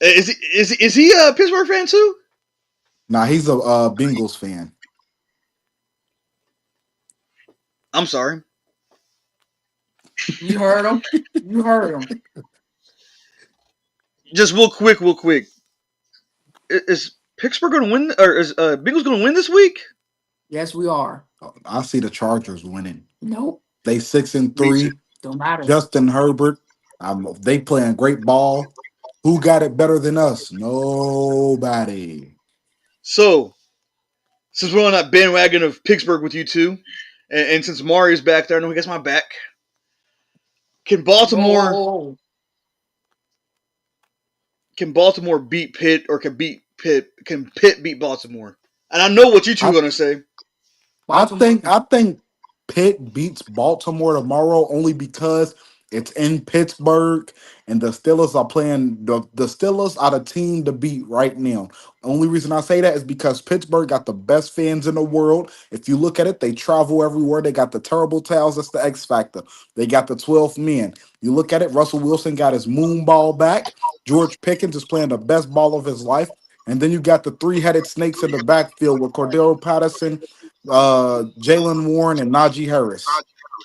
is he a Pittsburgh fan too? Now he's a Bengals fan. I'm sorry. You heard him. You heard him. Just real quick. Is Pittsburgh going to win, or is Bengals going to win this week? Yes, we are. I see the Chargers winning. Nope. They Me too. 6-3. Don't matter. Justin Herbert. They playing great ball. Who got it better than us? Nobody. So since we're on that bandwagon of Pittsburgh with you two, and since Mari's back there, I know he gets my back. Can Baltimore Whoa. beat Pitt, or can Pitt beat Baltimore? And I know what you two are I gonna say. Baltimore. I think Pitt beats Baltimore tomorrow only because it's in Pittsburgh and the Steelers are playing the Steelers are the team to beat right now. Only reason I say that is because Pittsburgh got the best fans in the world. If you look at it, they travel everywhere. They got the terrible towels. That's the X factor. They got the 12th men. You look at it, Russell Wilson got his moon ball back. George Pickens is playing the best ball of his life. And then you got the three-headed snakes in the backfield with Cordero Patterson, Jalen Warren, and Najee Harris.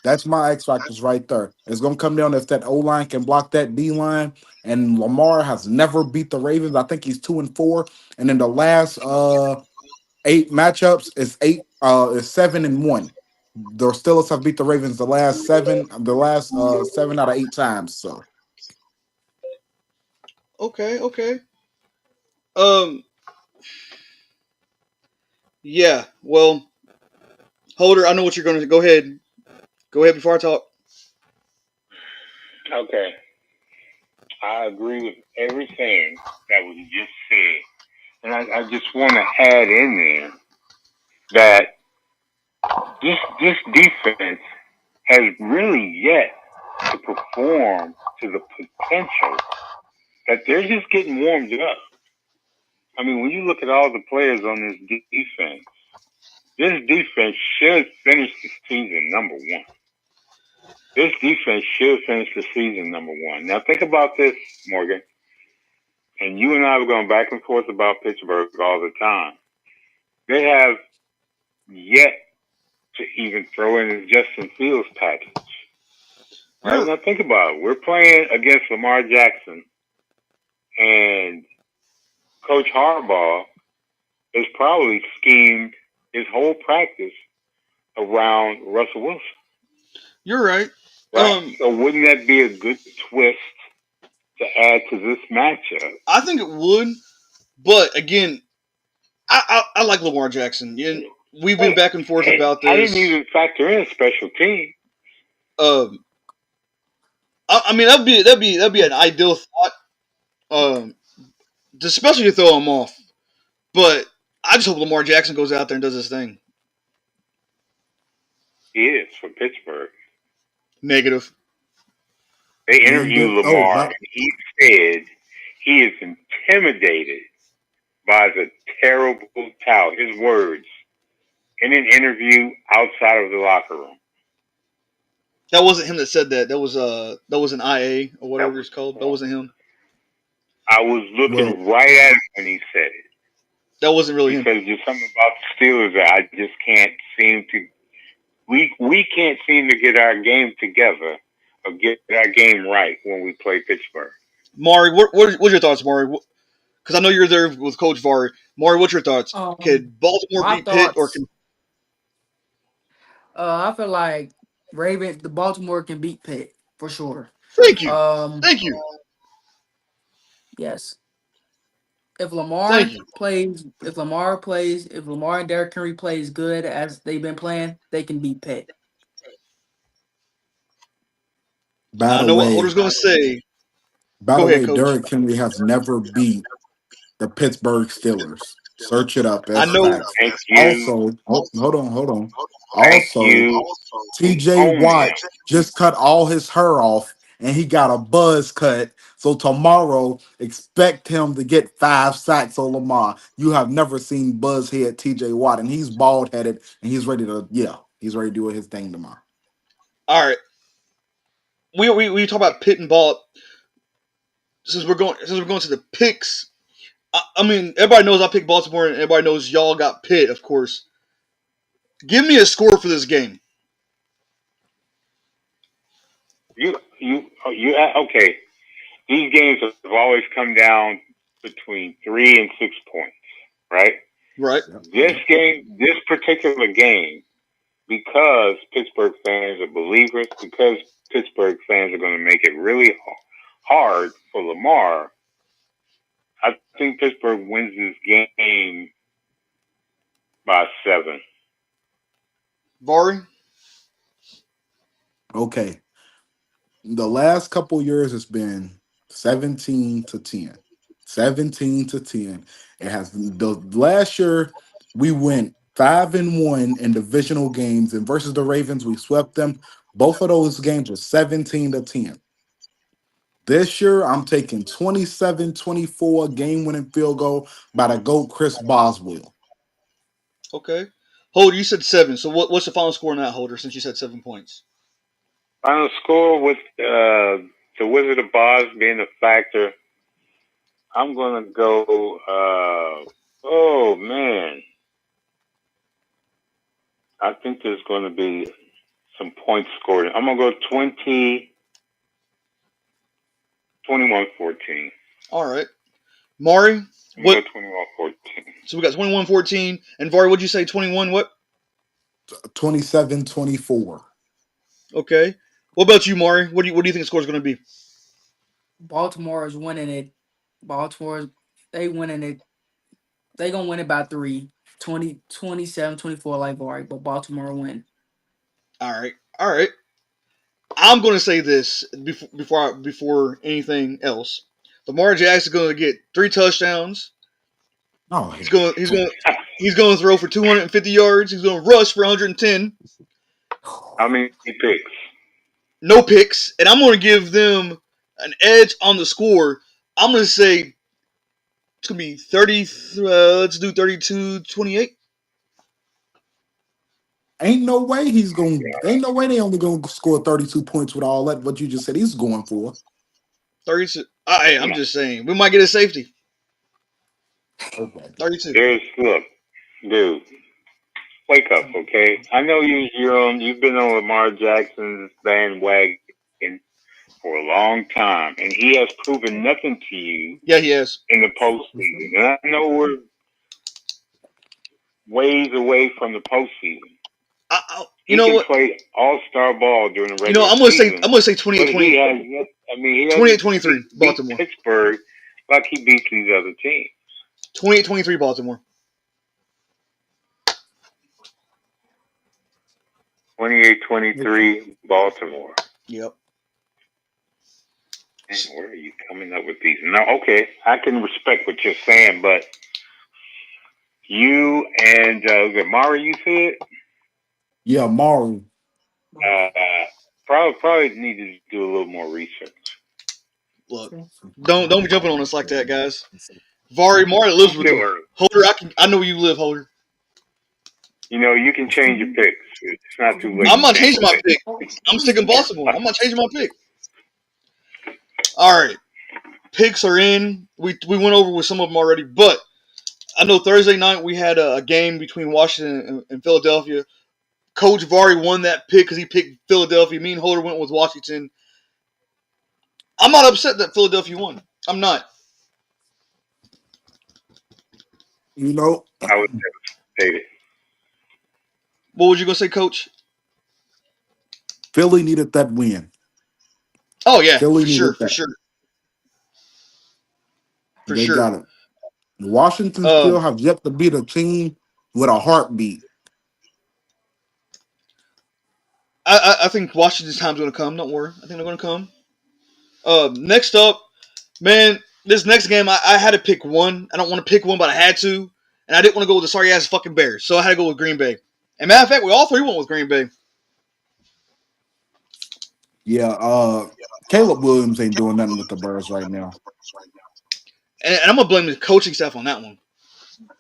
That's my X factors right there. It's gonna come down if that O line can block that D line. And Lamar has never beat the Ravens. I think he's 2-4. And in the last 8 matchups, is 7-1. The Steelers have beat the Ravens the last 7 out of 8 times. So Okay. Um, yeah. Well, Holder, I know what you're gonna go ahead. Go ahead before I talk. Okay. I agree with everything that was just said. And I just want to add in there that this defense has really yet to perform to the potential that they're just getting warmed up. I mean, when you look at all the players on this defense should finish the season number one. This defense should finish the season number one. Now, think about this, Morgan. And you and I were going back and forth about Pittsburgh all the time. They have yet to even throw in the Justin Fields package. Right now, think about it. We're playing against Lamar Jackson, and Coach Harbaugh has probably schemed his whole practice around Russell Wilson. You're right. Right? So wouldn't that be a good twist to add to this matchup? I think it would, but again, I like Lamar Jackson. We've been back and forth about this. I didn't even factor in special team. I mean that'd be an ideal thought. Especially to throw him off. But I just hope Lamar Jackson goes out there and does his thing. He is for Pittsburgh. Negative. They interviewed Lamar, and he said he is intimidated by the terrible talent. His words in an interview outside of the locker room. That wasn't him that said that. That was an IA or whatever it's called. That wasn't him. I was looking right at him when he said it. That wasn't really him. Because there's something about the Steelers that I just can't seem to. We can't seem to get our game together or get our game right when we play Pittsburgh. Maury, what's your thoughts, Maury? Because I know you're there with Coach Vari. Maury, what's your thoughts? Could Baltimore beat Pitt or can? I feel like the Baltimore can beat Pitt for sure. Thank you. Thank you. Yes. If Lamar plays, if Lamar and Derrick Henry plays good as they've been playing, they can beat Pitt. I know what Holder's going to say. By the way, Derrick Henry has never beat the Pittsburgh Steelers. Search it up. That's facts. Also, hold on. Also, TJ Watt just cut all his hair off and he got a buzz cut. So tomorrow, expect him to get 5 sacks on Lamar. You have never seen buzzhead TJ Watt, and he's bald headed and he's ready to do his thing tomorrow. All right. We talk about Pitt and Ball. Since we're going to the picks. I mean, everybody knows I picked Baltimore, and everybody knows y'all got Pitt, of course. Give me a score for this game. Okay. These games have always come down between 3 and 6 points, right? Right. This particular game, because Pittsburgh fans are believers, because Pittsburgh fans are going to make it really hard for Lamar, I think Pittsburgh wins this game by 7. Vari? Okay. The last couple years it's been 17-10. 17-10. It has the last year we went 5-1 in divisional games, and versus the Ravens, we swept them. Both of those games were 17-10. This year, I'm taking 27-24 game-winning field goal by the GOAT Chris Boswell. Okay. Holder, you said 7. So what's the final score in that, Holder, since you said 7 points? Final score with the Wizard of Oz being a factor, I'm going to go, oh, man. I think there's going to be some points scored. I'm going to go 21-14. All right. Maury? What? 21-14. So we got 21-14. And Vari, what'd you say? 21 what? 27-24. Okay. What about you, Maury? What do you think the score is going to be? Baltimore is winning it. They winning it. They going to win it by 3. 27-24 like Vari, but Baltimore win. All right. I'm going to say this before anything else. Lamar Jackson is going to get 3 touchdowns. Oh, He's going to throw for 250 yards. He's going to rush for 110. How many picks? No picks, and I'm going to give them an edge on the score. I'm going to say it's going to be 30. Let's do 32-28. Ain't no way ain't no way they only gonna score 32 points with all that what you just said he's going for. 32. I'm just saying we might get a safety. Okay. 32. Look, dude, wake up, okay? I know you've been on Lamar Jackson's bandwagon for a long time, and he has proven nothing to you. Yeah, he has in the postseason. And I know we're ways away from the postseason. You know what? Play all-star ball during the regular season. I'm gonna say 28-20. 28-23 Baltimore. Pittsburgh like he beats these other teams. 28-23 Baltimore. 28-23 Baltimore. Yep. Man, where are you coming up with these? Now, okay, I can respect what you're saying, but you and was it Mari you said? Yeah, Mari. Probably need to do a little more research. Look, don't be jumping on us like that, guys. Mari lives with you. Holder, I know where you live, Holder. You know, you can change your picks. It's not too late. I'm not changing my pick. I'm sticking Baltimore. I'm not changing my pick. All right, picks are in. We went over with some of them already, but I know Thursday night we had a game between Washington and Philadelphia. Coach Vari won that pick because he picked Philadelphia. Me and Holder went with Washington. I'm not upset that Philadelphia won. I'm not. You know, I was devastated. What was you gonna say, Coach? Philly needed that win. Oh yeah, Philly for sure. They got it. Washington still have yet to beat a team with a heartbeat. I think Washington's time's gonna come. Don't worry. I think they're gonna come. Next up, man, this next game I had to pick one. I don't want to pick one, but I had to, and I didn't want to go with the sorry ass fucking Bears, so I had to go with Green Bay. And matter of fact, we all three went with Green Bay. Yeah, Caleb Williams ain't doing nothing with the Bears right now. And I'm gonna blame the coaching staff on that one,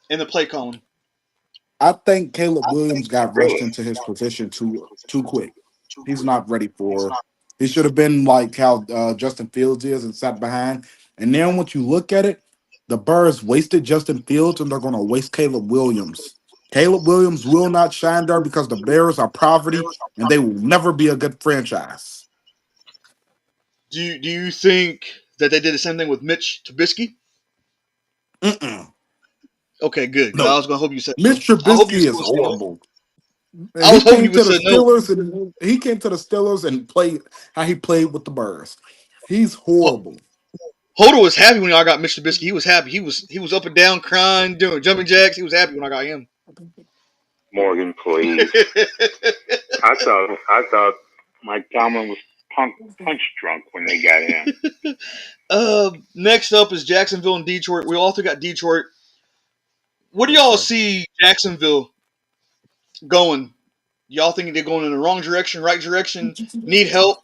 and the play calling. I think Caleb Williams got rushed into his position too quick. He's not ready for. He should have been like how Justin Fields is and sat behind. And then once you look at it, the Bears wasted Justin Fields and they're going to waste Caleb Williams. Caleb Williams will not shine there because the Bears are poverty and they will never be a good franchise. Do you think that they did the same thing with Mitch Trubisky? Okay, good. No. I was gonna hope you said Mitch Trubisky is horrible. I was hoping you would say no. And he came to the Steelers and played how he played with the Bears. He's horrible. Holder was happy when I got Mitch Trubisky. He was happy. He was up and down crying, doing jumping jacks. He was happy when I got him. Morgan, please. I thought Mike Tomlin was punch drunk when they got him. Next up is Jacksonville and Detroit. We all three got Detroit. What do y'all see Jacksonville going? Y'all think they're going in the wrong direction, right direction? Need help?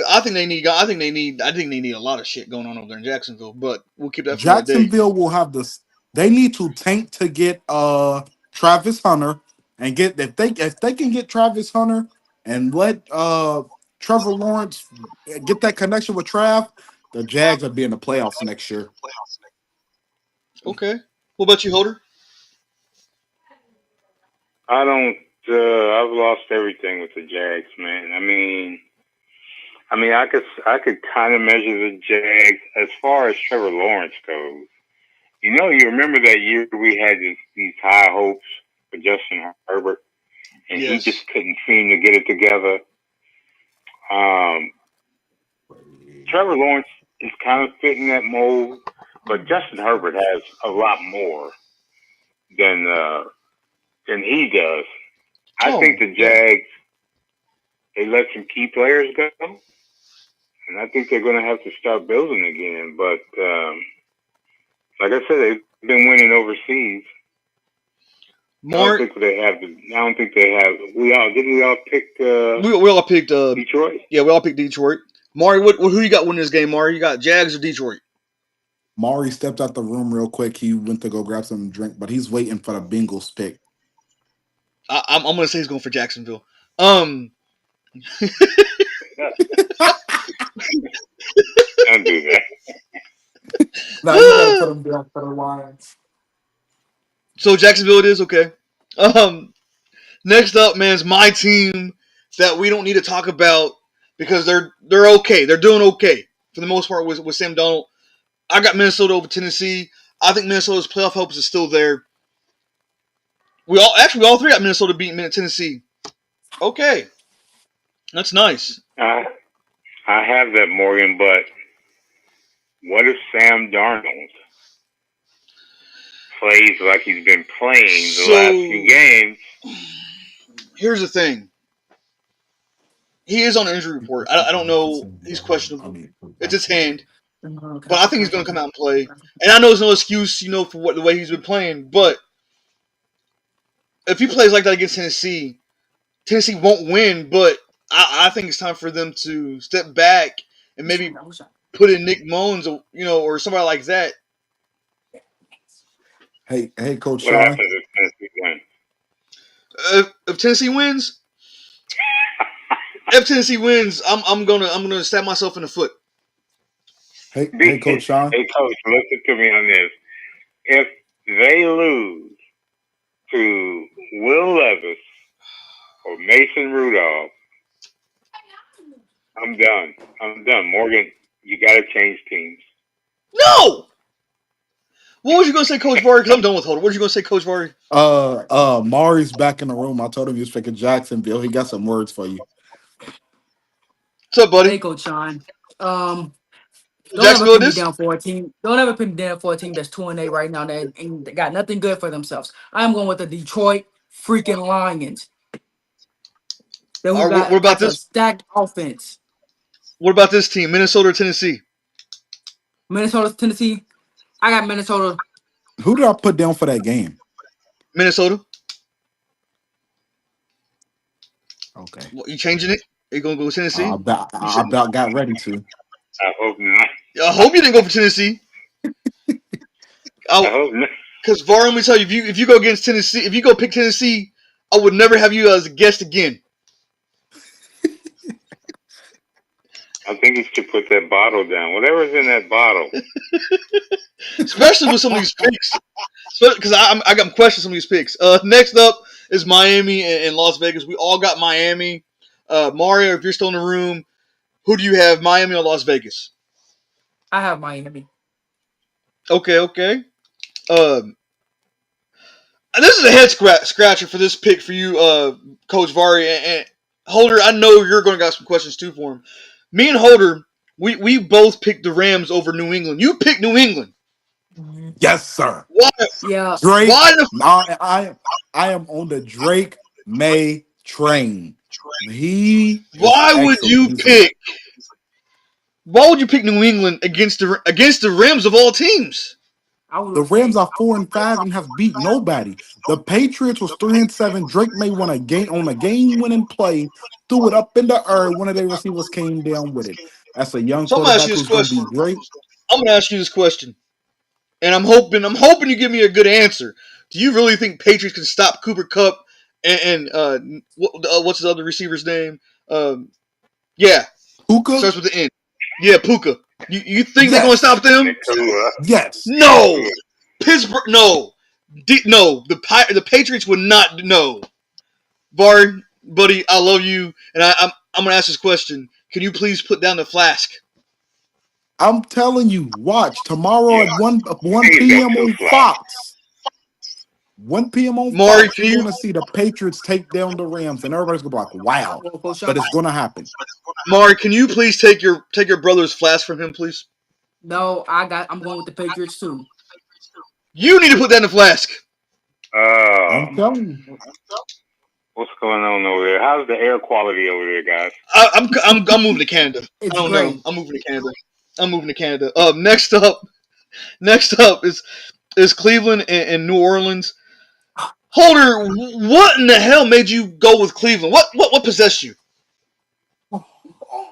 I think they need a lot of shit going on over there in Jacksonville. But we'll keep that for another day. Jacksonville will have this. They need to tank to get Travis Hunter and get if they can get Travis Hunter and let Trevor Lawrence get that connection with Trav, the Jags will be in the playoffs next year. Okay. What about you, Holder? I don't. I've lost everything with the Jags, man. I mean, I could kind of measure the Jags as far as Trevor Lawrence goes. You know, you remember that year we had these high hopes for Justin Herbert, and he just couldn't seem to get it together. Trevor Lawrence is kind of fitting that mold, but Justin Herbert has a lot more than he does. I think the Jags they let some key players go, and I think they're going to have to start building again. But like I said, they've been winning overseas. Mark, I don't think they have. We all pick we all picked Detroit. Yeah, we all picked Detroit. Mari, who you got winning this game? Mari, you got Jags or Detroit? Maury stepped out the room real quick. He went to go grab something to drink, but he's waiting for the Bengals pick. I'm gonna say he's going for Jacksonville. Don't do that. Now you gotta put him down for the Lions. So Jacksonville it is, okay. Next up, man, is my team that we don't need to talk about because they're okay. They're doing okay for the most part with Sam Darnold. I got Minnesota over Tennessee. I think Minnesota's playoff hopes is still there. We all three got Minnesota beating Tennessee. Okay, that's nice. I have that, Morgan, but what if Sam Darnold plays like he's been playing the last few games? Here's the thing. He is on an injury report. I don't know. He's questionable. It's his hand. But I think he's going to come out and play. And I know it's no excuse, for the way he's been playing. But if he plays like that against Tennessee, Tennessee won't win. But I think it's time for them to step back and maybe put in Nick Mullins, or somebody like that. Hey, Coach What Sean. happens if Tennessee wins? If Tennessee wins, I'm gonna stab myself in the foot. Hey, Coach Sean. Hey, Coach, listen to me on this. If they lose to Will Levis or Mason Rudolph, I'm done. Morgan, you got to change teams. No! What was you going to say, Coach Vardy? Because I'm done with Holder. What was you going to say, Coach Vardy? Mari's back in the room. I told him he was picking Jacksonville. He got some words for you. What's up, buddy? Hey, Coach Sean. Don't ever put me down for a team. Don't ever put me down for a team that's 2-8 right now that ain't got nothing good for themselves. I'm going with the Detroit freaking Lions. What about this? A stacked offense. What about this team? Minnesota or Tennessee? Minnesota, Tennessee. I got Minnesota. Who did I put down for that game? Minnesota. Okay. What, you changing it? Are you going to go with Tennessee? I about got ready to. I hope not. I hope you didn't go for Tennessee. I hope not. Because Var, let me tell you, if you go against Tennessee, if you go pick Tennessee, I would never have you as a guest again. I think you should put that bottle down. Whatever's in that bottle. Especially with some of these picks. Because I got questions some of these picks. Next up is Miami and Las Vegas. We all got Miami. Mario, if you're still in the room, who do you have, Miami or Las Vegas? I have Miami. Okay. This is a head scratcher for this pick for you, Coach Vari. And Holder, I know you're going to got some questions too for him. Me and Holder, we both picked the Rams over New England. You picked New England. Yes, sir. Why? Yeah. Drake. I am on the Drake May train. Why would you pick New England against the Rams of all teams? The Rams are 4-5 and have beat nobody. The Patriots was 3-7. Drake May won a game-winning play, threw it up in the air. One of their receivers came down with it. That's a young quarterback who's going to be great. I'm going to ask you this question, and I'm hoping you give me a good answer. Do you really think Patriots can stop Cooper Kupp and what's his other receiver's name? Yeah, Puka starts with the N. Yeah, Puka. You think they're going to stop them? Yes. No. Pittsburgh. No. No. The Patriots would not. No. Var, buddy, I love you, and I'm going to ask this question. Can you please put down the flask? I'm telling you, watch tomorrow at 1 p.m. on Fox. 1 p.m. on Fox, you're going to see the Patriots take down the Rams, and everybody's going to be like, wow. But it's going to happen. Mari, can you please take your brother's flask from him, please? No, I'm going with the Patriots too. You need to put that in the flask. I'm telling you. What's going on over there? How's the air quality over there, guys? I'm moving to Canada. I It's don't know. great. I'm moving to Canada. I'm moving to Canada. Next up is Cleveland and New Orleans. Holder, what in the hell made you go with Cleveland? What possessed you? Oh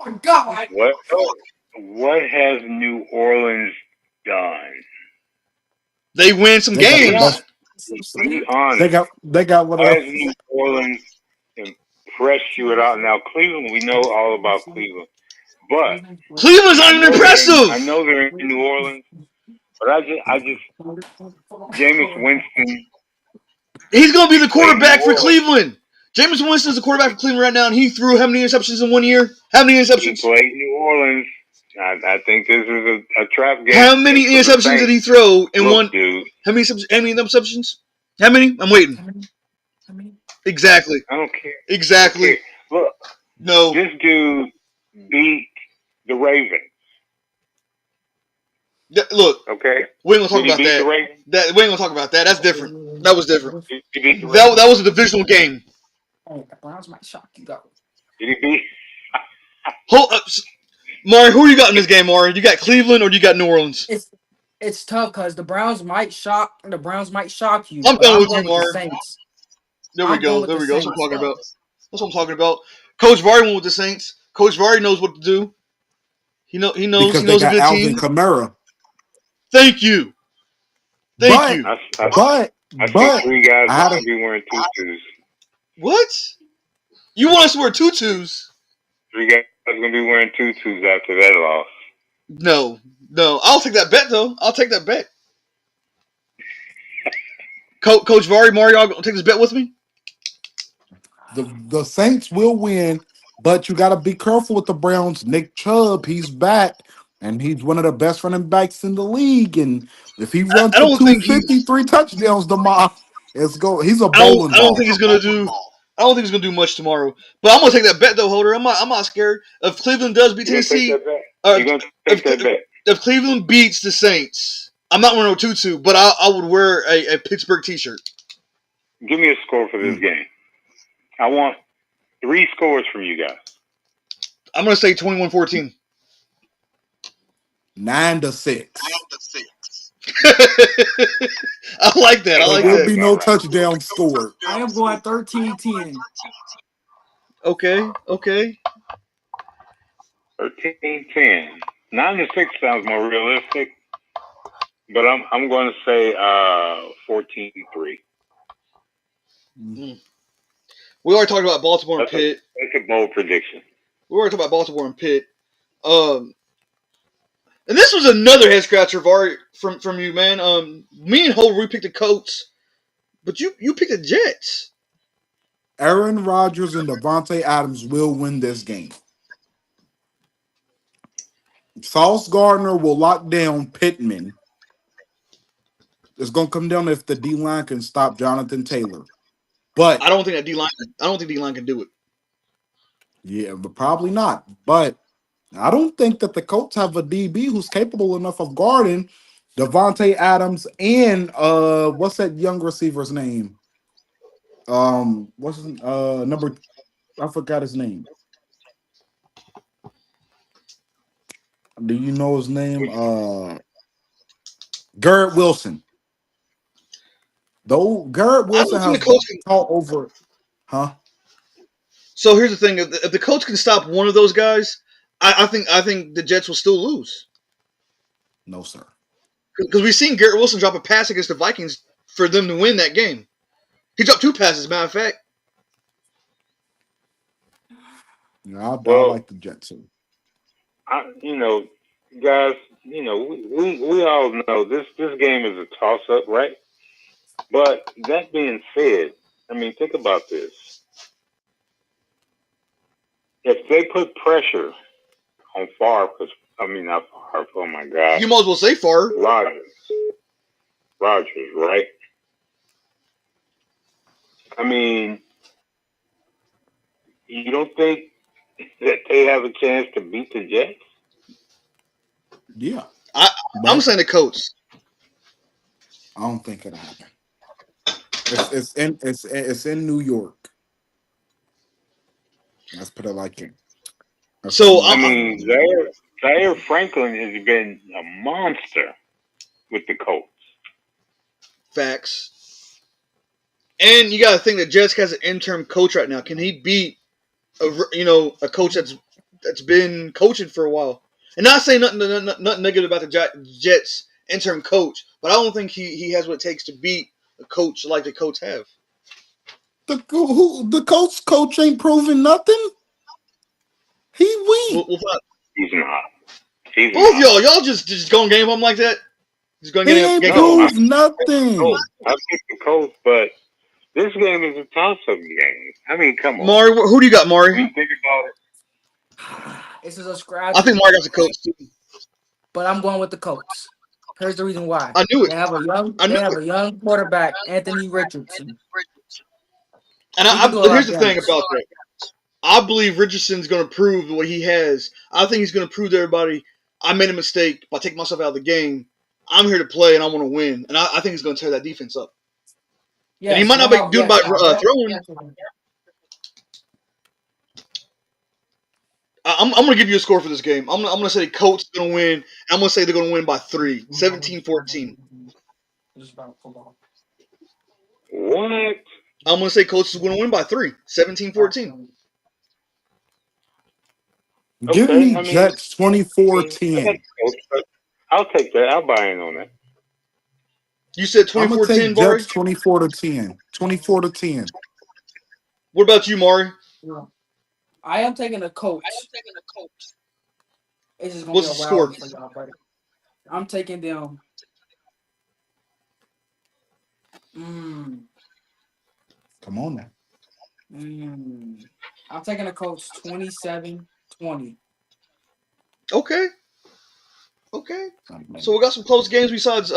my god. What has New Orleans done? They win some They got the Be games. honest. best. Be They honest. got one Has of New Orleans impressed you at all? Now Cleveland, we know all about Cleveland, but Cleveland's not I even know impressive. they're in New Orleans, but I just Jameis Winston He's going to be the played New quarterback for Orleans. Cleveland. Jameis Winston's the quarterback for Cleveland right now, and he threw how many interceptions in 1 year? How many He interceptions? played New Orleans. I think this is a trap How game many for the interceptions did Saints. he throw in Look, one? dude, How many interceptions? How many? I'm waiting. How many? Exactly. I don't care. I don't Exactly. care. Look, No. this dude beat the Ravens. Look, Okay, we ain't gonna talk did he about beat the that. Ravens? We ain't gonna talk about that. That's different. That was different. Did he beat the That Ravens? was a divisional game. Oh, the Browns might shock you though. Did he beat? Hold up, Mari. Who you got in this game, Mari? You got Cleveland or you got New Orleans? It's tough because the Browns might shock you, I'm but done I'm with you, going with the Mari. Saints. There we I'm going go. with There the we go. That's what I'm Saints. talking about. That's what I'm talking about. Coach Vardy went with the Saints. Coach Vardy knows what to do. He because they knows a got good Alvin team. Kamara. Thank you. Thank But you. I see but three guys I that's had a gonna be wearing tutus. What? You want us to wear tutus? Three guys that's gonna be wearing tutus after that loss. No. No. I'll take that bet though. I'll take that bet. Coach Vardy, Mario, gonna take this bet with me? the Saints will win, but you got to be careful with the Browns. Nick Chubb, he's back, and he's one of the best running backs in the league. And if he runs I for don't think he's 253 touchdowns tomorrow, it's go. He's a I don't bowling I don't think ball. he's gonna do I don't think he's gonna do much tomorrow. But I'm gonna take that bet though, Holder. I'm not scared. If Cleveland does beat You gonna take Tennessee, that bet? uh, You gonna if take that bet? if Cleveland beats the Saints, I'm not wearing a tutu, but I would wear a Pittsburgh T-shirt. Give me a score for this game. I want 3 scores from you guys. I'm gonna say 21-14. 9-6. I like that. I There like will that. be no touchdown scored. I am going 13-10. Okay. Okay. 13-10. 9-6 sounds more realistic, but I'm going to say 14-3. We already talked about Baltimore and Pitt. That's a bold prediction. We already talked about Baltimore and Pitt. And this was another head scratcher from you, man. Me and Holder, we picked the Colts, but you picked the Jets. Aaron Rodgers and Devontae Adams will win this game. Sauce Gardner will lock down Pittman. It's going to come down if the D line can stop Jonathan Taylor. But I don't think D line can do it. yeah, but probably not. But I don't think that the Colts have a DB who's capable enough of guarding Devontae Adams and what's that young receiver's name? What's his, number? I forgot his name. Do you know his name? Garrett Wilson. Though Garrett I Wilson don't think has the Colts can. taught over, huh? So here's the thing: if the Colts can stop one of those guys, I think the Jets will still lose No, sir. because we've seen Garrett Wilson drop a pass against the Vikings for them to win that game. He dropped 2 passes, matter of fact. I like the Jets too. Guys, we all know this game is a toss up, right? But that being said, I mean, think about this. If they put pressure on Favre, not Favre, oh my God. You might as well say Favre. Rodgers, right? I mean, you don't think that they have a chance to beat the Jets? Yeah. I'm saying the Colts. I don't think it'll happen. It's in New York. Let's put it like it. So I mean, Zaire Franklin has been a monster with the Colts. Facts. And you got to think that Jets has an interim coach right now. Can he beat a coach that's been coaching for a while? And not saying nothing negative about the Jets interim coach, but I don't think he has what it takes to beat a coach like the Colts have. The coach ain't proving nothing. He weak. He's not. Both y'all just going game him like that. Just going he ain't prove nothing. I picked the Colts, but this game is a toss-up game. I mean, come on, Mari. Who do you got, Mari? When you think about it. This is a scratch. I think Mari got the Colts too. But I'm going with the Colts. Here's the reason why. I knew it. They have a young quarterback, Anthony Richardson. And here's the thing about that. I believe Richardson's going to prove what he has. I think he's going to prove to everybody, I made a mistake by taking myself out of the game. I'm here to play and I want to win. And I think he's going to tear that defense up. Yes, and he might not be doing it by throwing. Yes. I'm going to give you a score for this game. I'm going to say the Colts are going to win. I'm going to say they're going to win by 3, 17-14. What? I'm going to say Colts is going to win by 3, 17-14. Give me Jets 24-10. I'll take that. I'll buy in on that. You said 24-10, I'm going to take Jets 24-10. 24-10. What about you, Mari? I am taking the Colts. It's just What's the score? For y'all, buddy. I'm taking them. Come on now. I'm taking the Colts 27-20. Okay. So we got some close games besides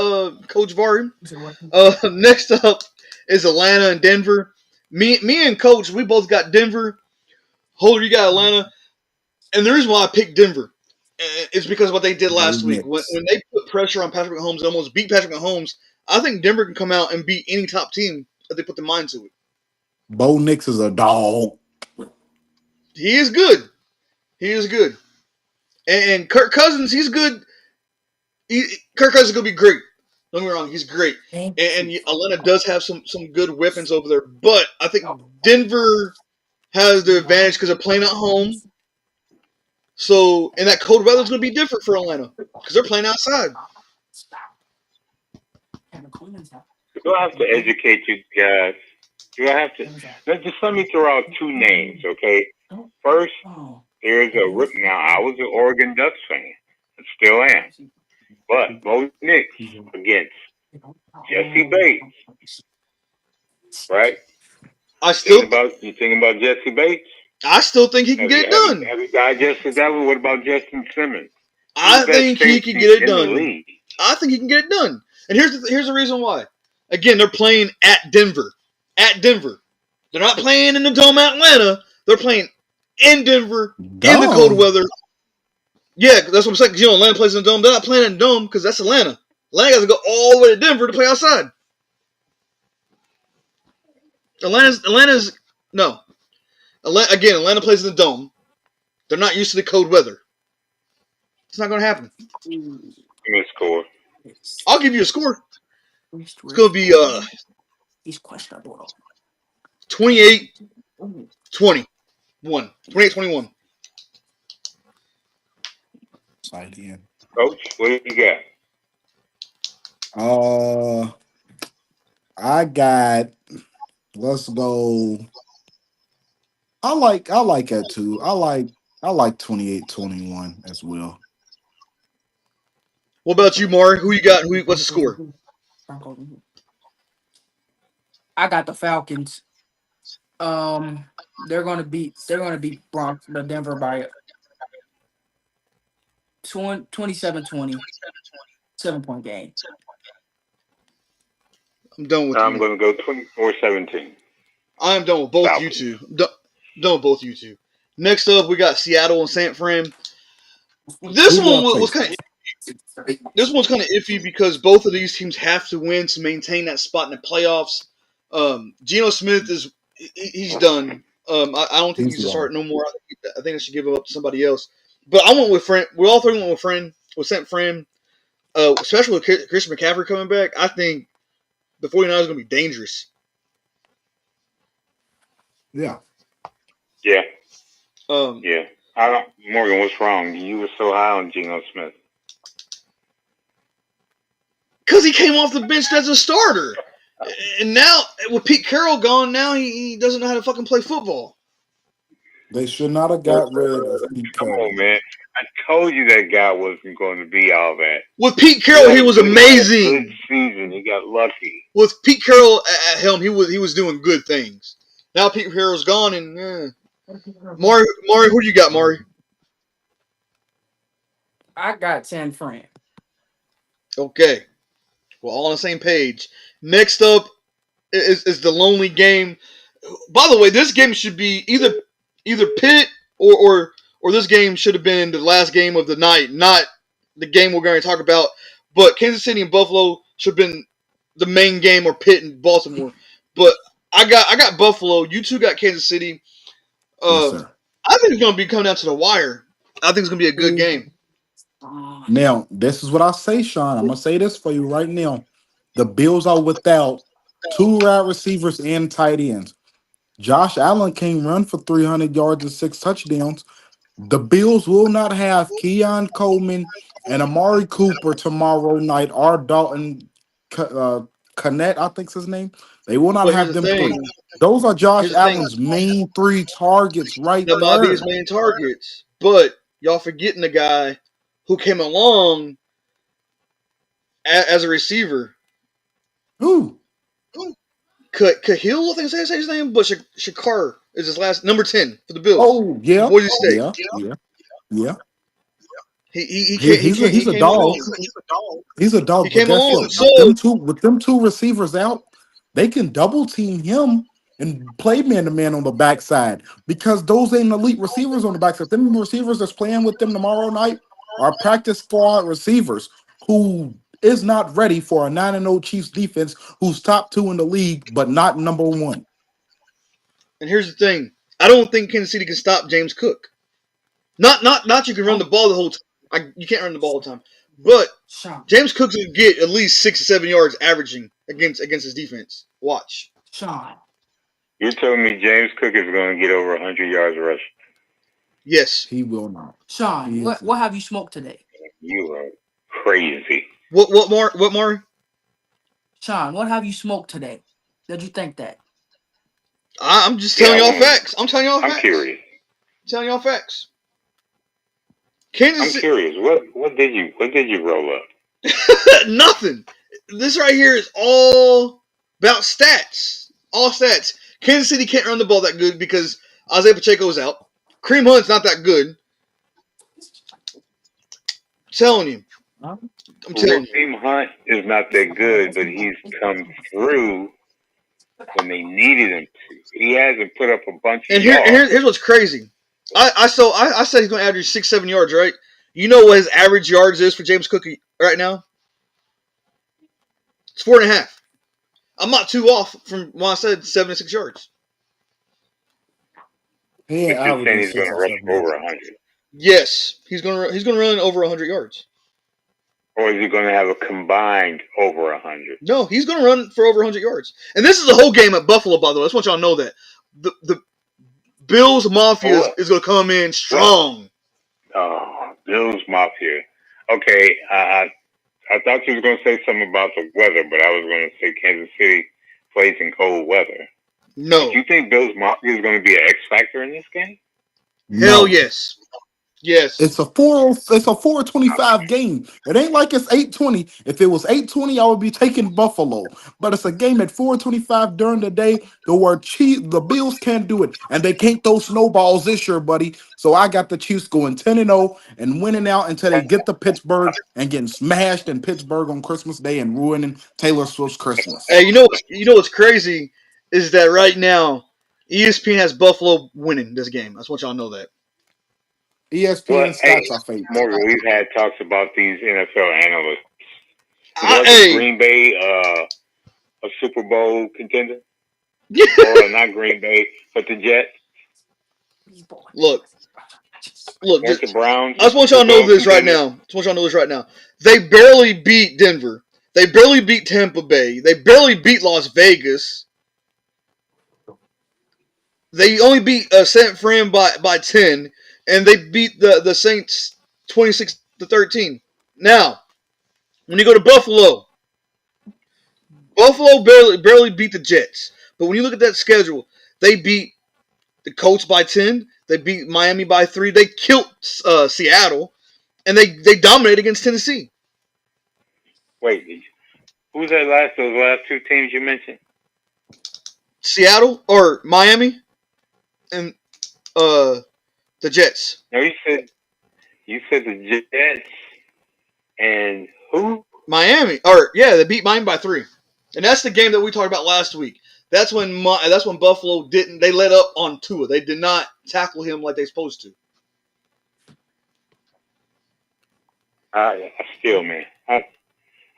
Coach Vari. Next up is Atlanta and Denver. Me and Coach, we both got Denver. Holder, you got Atlanta. And the reason why I picked Denver is because of what they did last week. When they put pressure on Patrick Mahomes and almost beat Patrick Mahomes, I think Denver can come out and beat any top team if they put their mind to it. Bo Nix is a dog. He is good. And Kirk Cousins, he's good. Kirk Cousins is going to be great. Don't get me wrong, he's great. And Atlanta does have some good weapons over there. But I think Denver has the advantage because they're playing at home. So, and that cold weather is going to be different for Atlanta because they're playing outside. Do I have to educate you guys? Do I have to? Let me throw out 2 names, okay? First, there's now I was an Oregon Ducks fan, and still am. But Bo Nix against Jesse Bates, right? You thinking about Jesse Bates? I still think he can get it done. Have you digested that? What about Justin Simmons? I think he can get it done. I think he can get it done. And here's the reason why. Again, they're playing at Denver. They're not playing in the dome at Atlanta. They're playing in Denver in the cold weather. Yeah, that's what I'm saying. Because Atlanta plays in the dome. They're not playing in the dome because that's Atlanta. Atlanta got to go all the way to Denver to play outside. Atlanta's no. Atlanta plays in the dome. They're not used to the cold weather. It's not going to happen. Give me a score. I'll give you a score. It's going to be He's questionable. 28-21. 28-21. Side in. Coach, what do you got? I got. Let's go. I like that too. I like 28-21 as well. What about you, Maury? Who you got? What's the score? I got the Falcons. They're gonna beat the Denver by 27-20. 7-point game. I'm done with I'm going to go 24-17. I'm done with both Falcons. You two. Done with both you two. Next up, we got Seattle and San Fran. This one's kind of iffy because both of these teams have to win to maintain that spot in the playoffs. Geno Smith he's done. I don't think he He's should wild. start no more. I think I should give him up to somebody else. But I went with friend. We all three went with friend. We sent friend. Especially with Christian McCaffrey coming back, I think the 49ers are going to be dangerous. Yeah. Yeah. Um, Yeah. I don't, Morgan, what's wrong? You were so high on Geno Smith. Because he came off the bench as a starter. And now, with Pete Carroll gone, now he doesn't know how to fucking play football. They should not have got rid of Pete Come Carroll. on, man. I told you that guy wasn't going to be all that. With Pete Carroll, he was amazing. He had a good season. He got lucky. With Pete Carroll at helm, he was doing good things. Now Pete Carroll's gone, and Mari, who do you got, Mari? I got San Fran. Okay, we're all on the same page. Next up is the lonely game. By the way, this game should be either Pitt or this game should have been the last game of the night, not the game we're going to talk about. But Kansas City and Buffalo should have been the main game, or Pitt and Baltimore. But I got Buffalo. You two got Kansas City. Yes, sir. I think it's going to be coming down to the wire. I think it's going to be a good game. Now, this is what I say, Sean. I'm going to say this for you right now. The Bills are without 2 wide receivers and tight ends. Josh Allen can run for 300 yards and 6 touchdowns. The Bills will not have Keon Coleman and Amari Cooper tomorrow night, or Dalton Connect, I think's his name. They will not But here's have the them thing. 3. Those are Josh Here's the thing. Allen's main 3 targets right That might be there. his main targets. But y'all forgetting the guy who came along as a receiver. Who? Cahill, I think that's his name, but Shakar is his last number 10 for the Bills. Oh, yeah. Boise State. Yeah. He's a dog. He's a dog. He came but guess along. what? So With them two receivers out, they can double team him and play man to man on the backside, because those ain't elite receivers on the backside. Them receivers that's playing with them tomorrow night are practice squad receivers who is not ready for a 9-0 Chiefs defense, who's top 2 in the league but not number 1. And here's the thing: I don't think Kansas City can stop James Cook. Not you can run the ball the whole time. You can't run the ball all the time. But James Cook's gonna get at least 6 to 7 yards averaging against his defense. Watch. Sean. You're telling me James Cook is going to get over 100 yards rushing? Yes. He will not. Sean, what have you smoked today? You are crazy. What more? Sean, what have you smoked today? Did you think that? I'm just telling y'all facts. I'm telling y'all facts. I'm curious. Telling y'all facts. I'm curious. What did you roll up? Nothing. This right here is all about stats. All stats. Kansas City can't run the ball that good because Isaiah Pacheco is out. Kareem Hunt's not that good. I'm telling you. Kareem Hunt is not that good, but he's come through when they needed him to. He hasn't put up a bunch of yards. And here's what's crazy. I said he's going to average 6-7 yards, right? You know what his average yards is for James Cook right now? It's 4.5. I'm not too off from when I said 7 to 6 yards. Yeah, but you're saying he's going to rush over 100. Yes, he's going to run over 100 yards. Or is he going to have a combined over 100? No, he's going to run for over 100 yards. And this is the whole game at Buffalo, by the way. I just want y'all to know that. The Bills Mafia is going to come in strong. Oh, Bills Mafia. Okay, I thought you was going to say something about the weather, but I was going to say Kansas City plays in cold weather. No. Do you think Bills Mafia is going to be an X factor in this game? Hell yes. Yes. It's a 425 game. It ain't like it's 820. If it was 820, I would be taking Buffalo. But it's a game at 425 during the day. The Bills can't do it. And they can't throw snowballs this year, buddy. So I got the Chiefs going 10-0 and winning out until they get to Pittsburgh and getting smashed in Pittsburgh on Christmas Day and ruining Taylor Swift's Christmas. Hey, you know what's crazy is that right now ESPN has Buffalo winning this game. I just want y'all to know that. ESPN stats are fake. Morgan, we've had talks about these NFL analysts. Was Green Bay a Super Bowl contender? Or not Green Bay, but the Jets? Look. The Browns. I just want y'all to know this right now. They barely beat Denver. They barely beat Tampa Bay. They barely beat Las Vegas. They only beat San Fran by 10, and they beat the Saints 26-13. Now, when you go to Buffalo barely beat the Jets. But when you look at that schedule, they beat the Colts by 10. They beat Miami by 3. They killed Seattle, and they dominated against Tennessee. Wait, who's those last two teams you mentioned? Seattle or Miami, and the Jets. No, you said the Jets and who? Miami, they beat Miami by 3, and that's the game that we talked about last week. That's when Buffalo didn't. They let up on Tua. They did not tackle him like they're supposed to. Still, man, I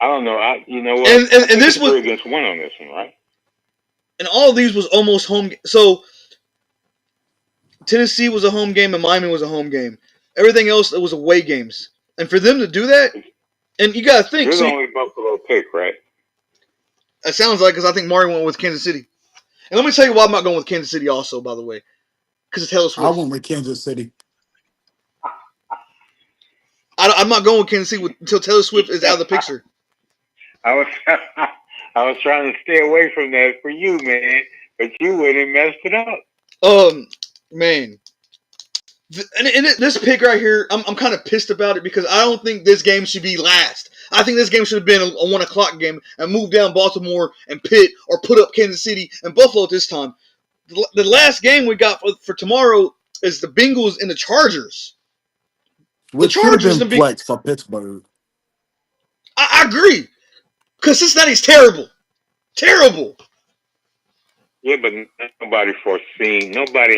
don't know. You know what? And this was 3 against 1 on this one, right? And all of these was almost home. So Tennessee was a home game and Miami was a home game. Everything else it was away games. And for them to do that, and you got to think. You're the only Buffalo pick, right? It sounds like, because I think Mario went with Kansas City. And let me tell you why I'm not going with Kansas City also, by the way. Because it's Taylor Swift. I went with Kansas City. I'm not going with Kansas City until Taylor Swift is out of the picture. I was trying to stay away from that for you, man. But you went and messed it up. Man. And this pick right here, I'm kind of pissed about it because I don't think this game should be last. I think this game should have been a 1 o'clock game and move down Baltimore and Pitt or put up Kansas City and Buffalo at this time. The last game we got for tomorrow is the Bengals and the Chargers. Which should have been flex for Pittsburgh. I agree. Because Cincinnati's terrible. Terrible. Yeah, but nobody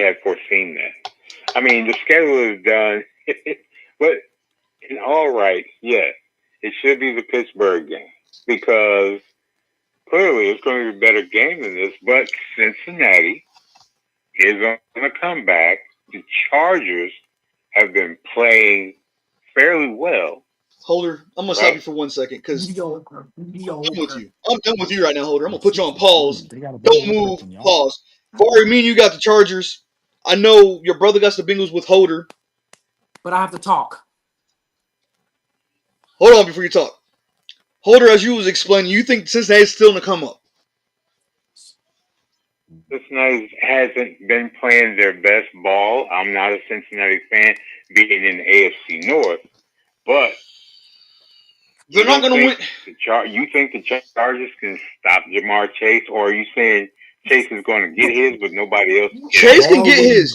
had foreseen that. I mean, the schedule is done. But in all right, yes, it should be the Pittsburgh game. Because clearly it's going to be a better game than this. But Cincinnati is on a comeback. The Chargers have been playing fairly well. Holder, I'm going to stop you for 1 second because I'm with you. I'm done with you right now, Holder. I'm going to put you on pause. Don't move. Pause. Corey, me and you got the Chargers. I know your brother got the Bengals with Holder. But I have to talk. Hold on before you talk. Holder, as you was explaining, you think Cincinnati's still going to come up? Cincinnati hasn't been playing their best ball. I'm not a Cincinnati fan, being in the AFC North, but they're not going to win. You think the Chargers can stop Jamar Chase, or are you saying Chase is going to get his, but nobody else? Chase can get his.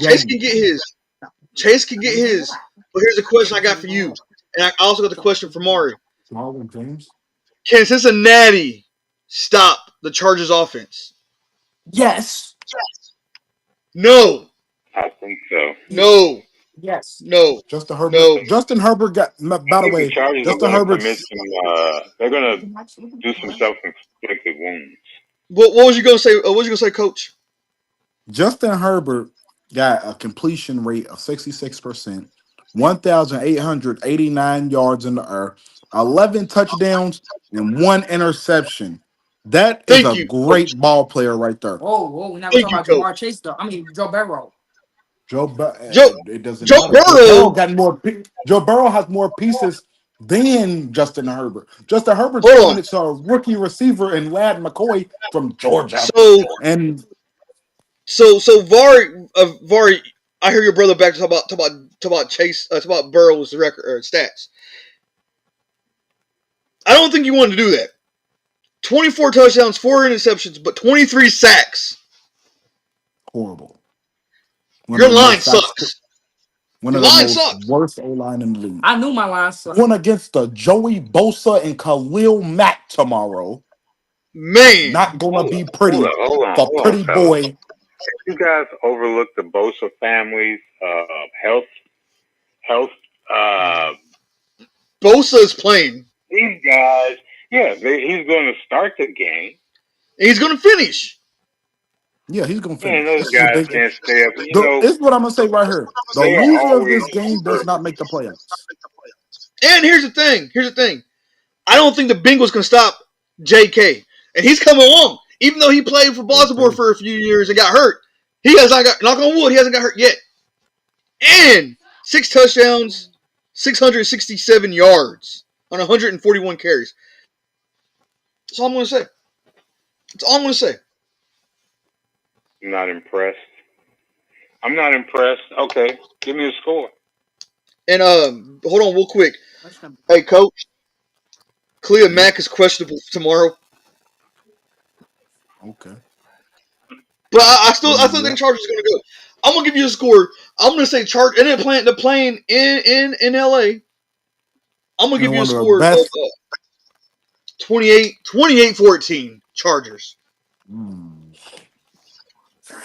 Chase can get his. But here's a question I got for you, and I also got the question for Mari. Can Cincinnati stop the Chargers offense? Yes. No. I think so. No. Yes. No. Justin Herbert. No. Justin Herbert got. By the way, Justin Herbert. They're going to do some self-inflicted wounds. What was you going to say? What was you going to say, Coach? Justin Herbert got a completion rate of 66%, 1,889 yards in the air, 11 touchdowns, and 1 interception. That is a great ball player right there. Whoa. Now we're talking about Jamar Chase, though. I mean, Joe Burrow. It doesn't matter. Joe Burrow has more pieces than Justin Herbert. Justin Herbert's throwing it to a rookie receiver and Lad McCoy from Georgia. So Vari, I hear your brother back to talk about Chase, talk about Burrow's record or stats. I don't think you want to do that. 24 touchdowns, 4 interceptions, but 23 sacks. Horrible. Your line sucks. One of the worst O-line in the league. I knew my line sucked. Going against the Joey Bosa and Khalil Mack tomorrow. Man. Not going to be pretty. Hold on, pretty boy. You guys overlook the Bosa family's health. Bosa is playing. These guys, he's going to start the game. And he's going to finish. Yeah, he's gonna Man, finish. those This is a guys big. can't stay up. You know, This is what I'm gonna say right here. The they are loser of always this game does hurt. not make the playoffs. And here's the thing. I don't think the Bengals can stop J.K. And he's coming along. Even though he played for Baltimore Okay. for a few years and got hurt, he has not got, knock on wood, he hasn't got hurt yet. And 6 touchdowns, 667 yards on 141 carries. That's all I'm going to say. That's all I'm going to say. I'm not impressed. I'm not impressed. Okay, give me a score. And hold on real quick. Hey, Coach, Khalil Mack is questionable tomorrow. Okay. But I still Give me think that. Chargers are going to go. I'm going to give you a score. I'm going to say Chargers. And they're playing in L.A. I'm going to give And you a one of the score of best. 28-14 Chargers.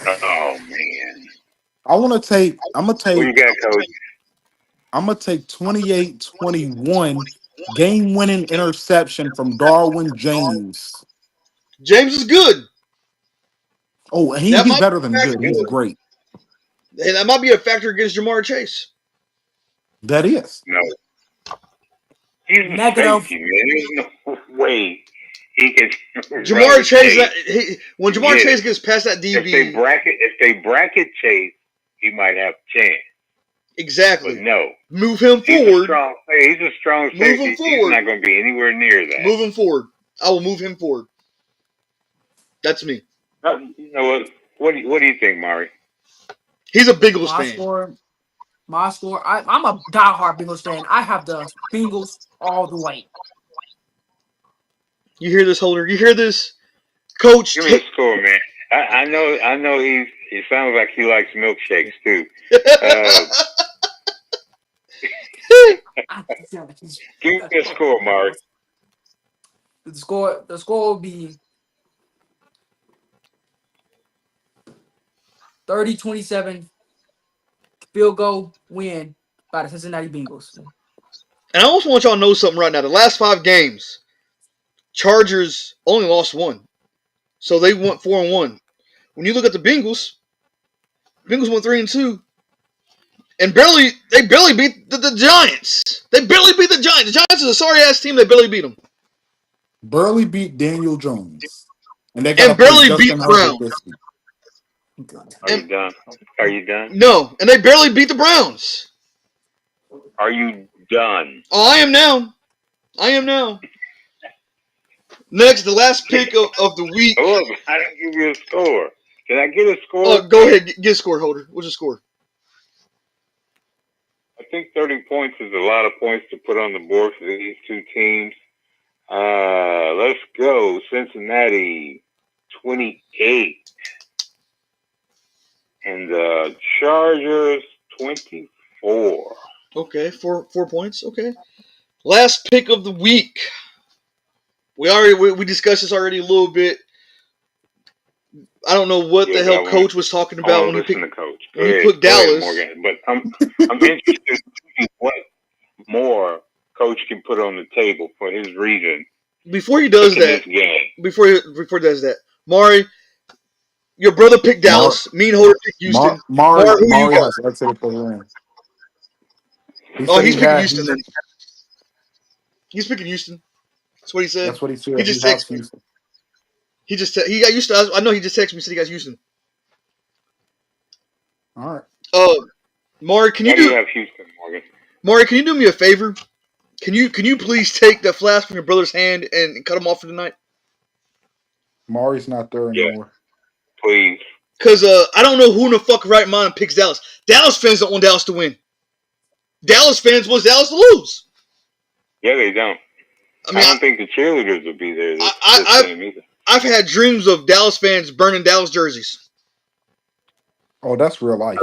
Oh man, I want to take. I'm gonna who you take. got, Coach? I'm gonna take 28-21 game-winning interception from Darwin James. James is good. Oh, and That he's might better be than a factor. good. He's great. That might be a factor against Jamar Chase. That is. No, he's a Negative. safety, man. There's no way he can run Jamar with Chase. When Jamar Forget Chase it. gets past that If they DB, bracket Chase, he might have a chance. But exactly. no, Move him he's a forward. strong. Hey, he's a strong Move him safety. He's forward. not going to be anywhere near that. Move him forward. I will move him forward. That's me. You know what? What do you think, Mari? He's a Bengals My fan. score. My score. I'm a diehard Bengals fan. I have the Bengals all the way. You hear this, Holder? You hear this, Coach? Give me a score, man. I know he sounds like he likes milkshakes too. Give me a score, Mari. The score will be 30-27 field goal win by the Cincinnati Bengals. And I also want y'all to know something right now. The last 5 games, Chargers only lost 1. So they went 4-1. When you look at the Bengals went 3-2. And they barely beat the Giants. They barely beat the Giants. The Giants is a sorry ass team. They barely beat them. Barely beat Daniel Jones, and they got to And play barely beat Justin Herbert Brown. this week. Are you done? Are you done? No, and they barely beat the Browns. Are you done? Oh, I am now. Next, the last pick of the week. Oh, I didn't give you a score. Can I get a score? Go ahead, get a score, Holder. What's your score? I think 30 points is a lot of points to put on the board for these two teams. Let's go. Cincinnati, 28. And the Chargers, 24. Okay, 4 points. Okay. Last pick of the week. We discussed this already a little bit. I don't know what the hell Coach was talking about when he picked Coach. when he put Dallas. Morgan. But I'm interested to see what more Coach can put on the table for his reason. Before he does that, before he does that, Mari, your brother picked Dallas. Me and Holder picked Houston. Mari who you got? has exited the room. He's picking Houston then. He's picking Houston. That's what he said. That's what he said. He just texted me. Houston. He got Houston. I know he just texted me. Said he got Houston. All right. Mari, can you have Houston, Morgan? Mari, can you do me a favor? Can you please take that flask from your brother's hand and cut him off for tonight? Mari's not there anymore. Please. Because I don't know who in the fuck right mind picks Dallas. Dallas fans don't want Dallas to win. Dallas fans want Dallas to lose. Yeah, they don't. I don't think the cheerleaders will be there this game either. I've had dreams of Dallas fans burning Dallas jerseys. Oh, that's real life.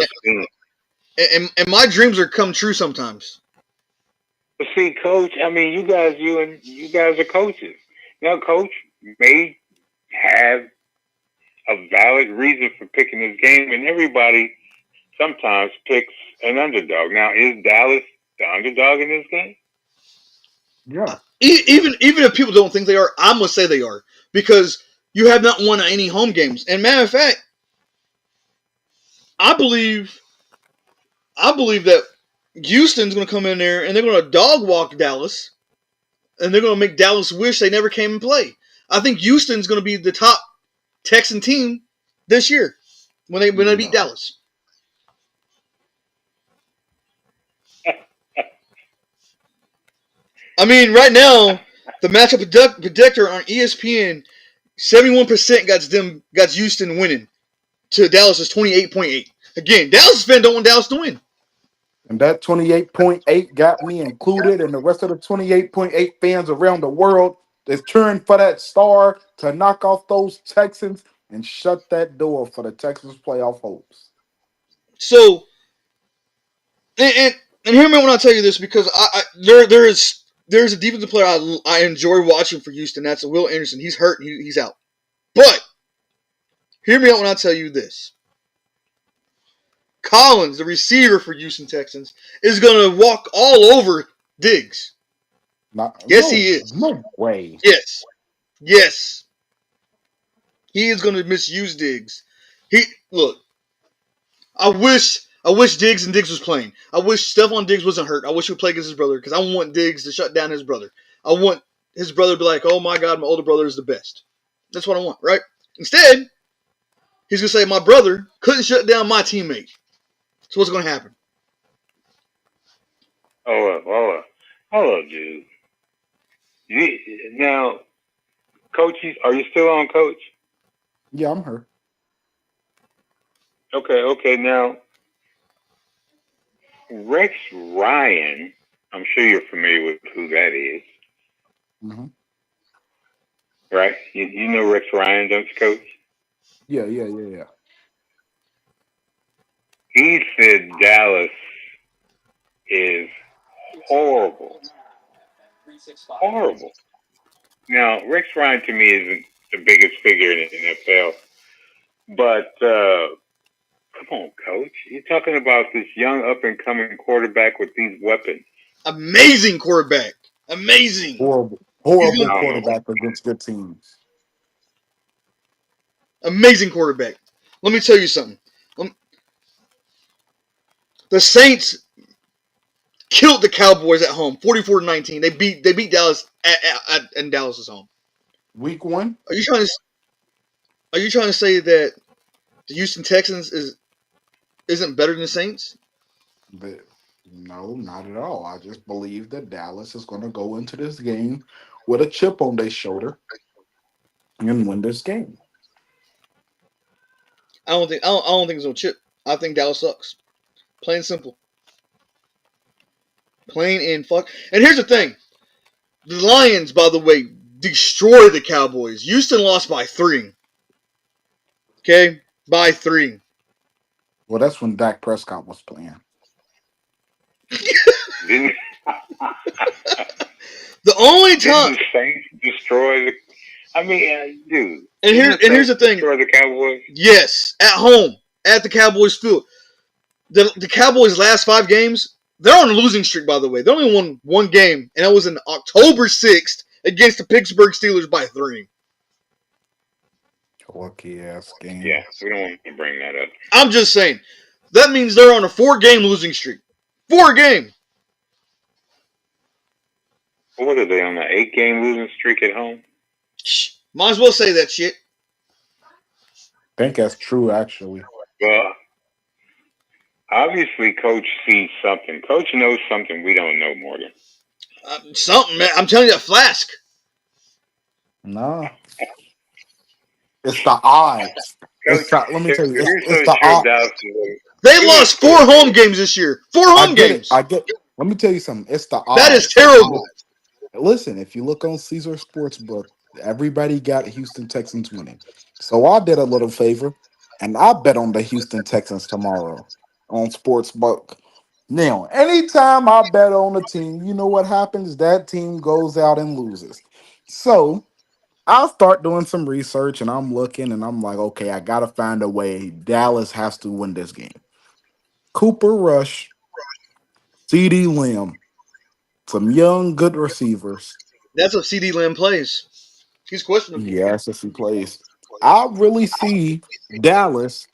And my dreams are come true sometimes. But see, Coach, I mean, you guys are coaches. Now, Coach may have a valid reason for picking this game, and everybody sometimes picks an underdog. Now, is Dallas the underdog in this game? Yeah. Even if people don't think they are, I'm gonna say they are because you have not won any home games. And matter of fact, I believe that Houston's going to come in there and they're going to dog walk Dallas, and they're going to make Dallas wish they never came and play. I think Houston's going to be the top Texan team this year when they beat No. Dallas. I mean, right now the matchup predictor on ESPN, 71% got Houston winning to Dallas's 28.8. Again, Dallas fans don't want Dallas to win. And that 28.8 got me included, and the rest of the 28.8 fans around the world is cheering for that star to knock off those Texans and shut that door for the Texans playoff hopes. So, and hear me when I tell you this, because there's a defensive player I enjoy watching for Houston. That's Will Anderson. He's hurt. He's out. But hear me out when I tell you this. Collins, the receiver for Houston Texans, is going to walk all over Diggs. Yes, he is. No way. Yes. He is going to misuse Diggs. Look. I wish Diggs and Diggs was playing. I wish Stephon Diggs wasn't hurt. I wish he would play against his brother because I want Diggs to shut down his brother. I want his brother to be like, oh my God, my older brother is the best. That's what I want, right? Instead, he's going to say, my brother couldn't shut down my teammate. So what's going to happen? Hold up, dude. Now, Coach, are you still on, Coach? Yeah, I'm hurt. Okay. Now, Rex Ryan, I'm sure you're familiar with who that is. Mm-hmm. Right? You know Rex Ryan, don't you, Coach? Yeah. He said Dallas is horrible. Horrible. Now, Rex Ryan to me isn't the biggest figure in the NFL, but come on, Coach. You're talking about this young up-and-coming quarterback with these weapons. Amazing quarterback. Amazing. Horrible quarterback against good teams. Amazing quarterback. Let me tell you something. The Saints killed the Cowboys at home, 44-19. They beat Dallas in Dallas's home. Week 1. Are you trying to say that the Houston Texans isn't better than the Saints? But no, not at all. I just believe that Dallas is going to go into this game with a chip on their shoulder and win this game. I don't think it's no chip. I think Dallas sucks. Plain and simple. Plain and fuck. And here's the thing. The Lions, by the way, destroyed the Cowboys. Houston lost by 3. Okay? By 3. Well, that's when Dak Prescott was playing. Didn't the only time the Saints destroy the? I mean, dude. And here's the thing. Destroy the Cowboys. Yes, at home at the Cowboys field. The Cowboys' last 5 games, they're on a losing streak. By the way, they only won 1 game, and that was on October 6th against the Pittsburgh Steelers by 3. Lucky ass game. Yeah, we don't want to bring that up. I'm just saying. That means they're on a 4-game losing streak. 4-game. What are they on an 8-game losing streak at home? Might as well say that shit. I think that's true, actually. Well, obviously, Coach sees something. Coach knows something we don't know, Morgan. Something, man. I'm telling you, a flask. Nah. It's the odds. Let me tell you, it's the odds. They lost 4 home games this year. 4 home games. I get it. Let me tell you something. It's the odds. That is terrible. Listen, if you look on Caesar Sportsbook, everybody got Houston Texans winning. So I did a little favor, and I bet on the Houston Texans tomorrow on Sportsbook. Now, anytime I bet on a team, you know what happens? That team goes out and loses. So I'll start doing some research, and I'm looking, and I'm like, okay, I got to find a way. Dallas has to win this game. Cooper Rush, CeeDee Lamb, some young, good receivers. That's what CeeDee Lamb plays. He's questionable. Yes, if he plays. I really see Dallas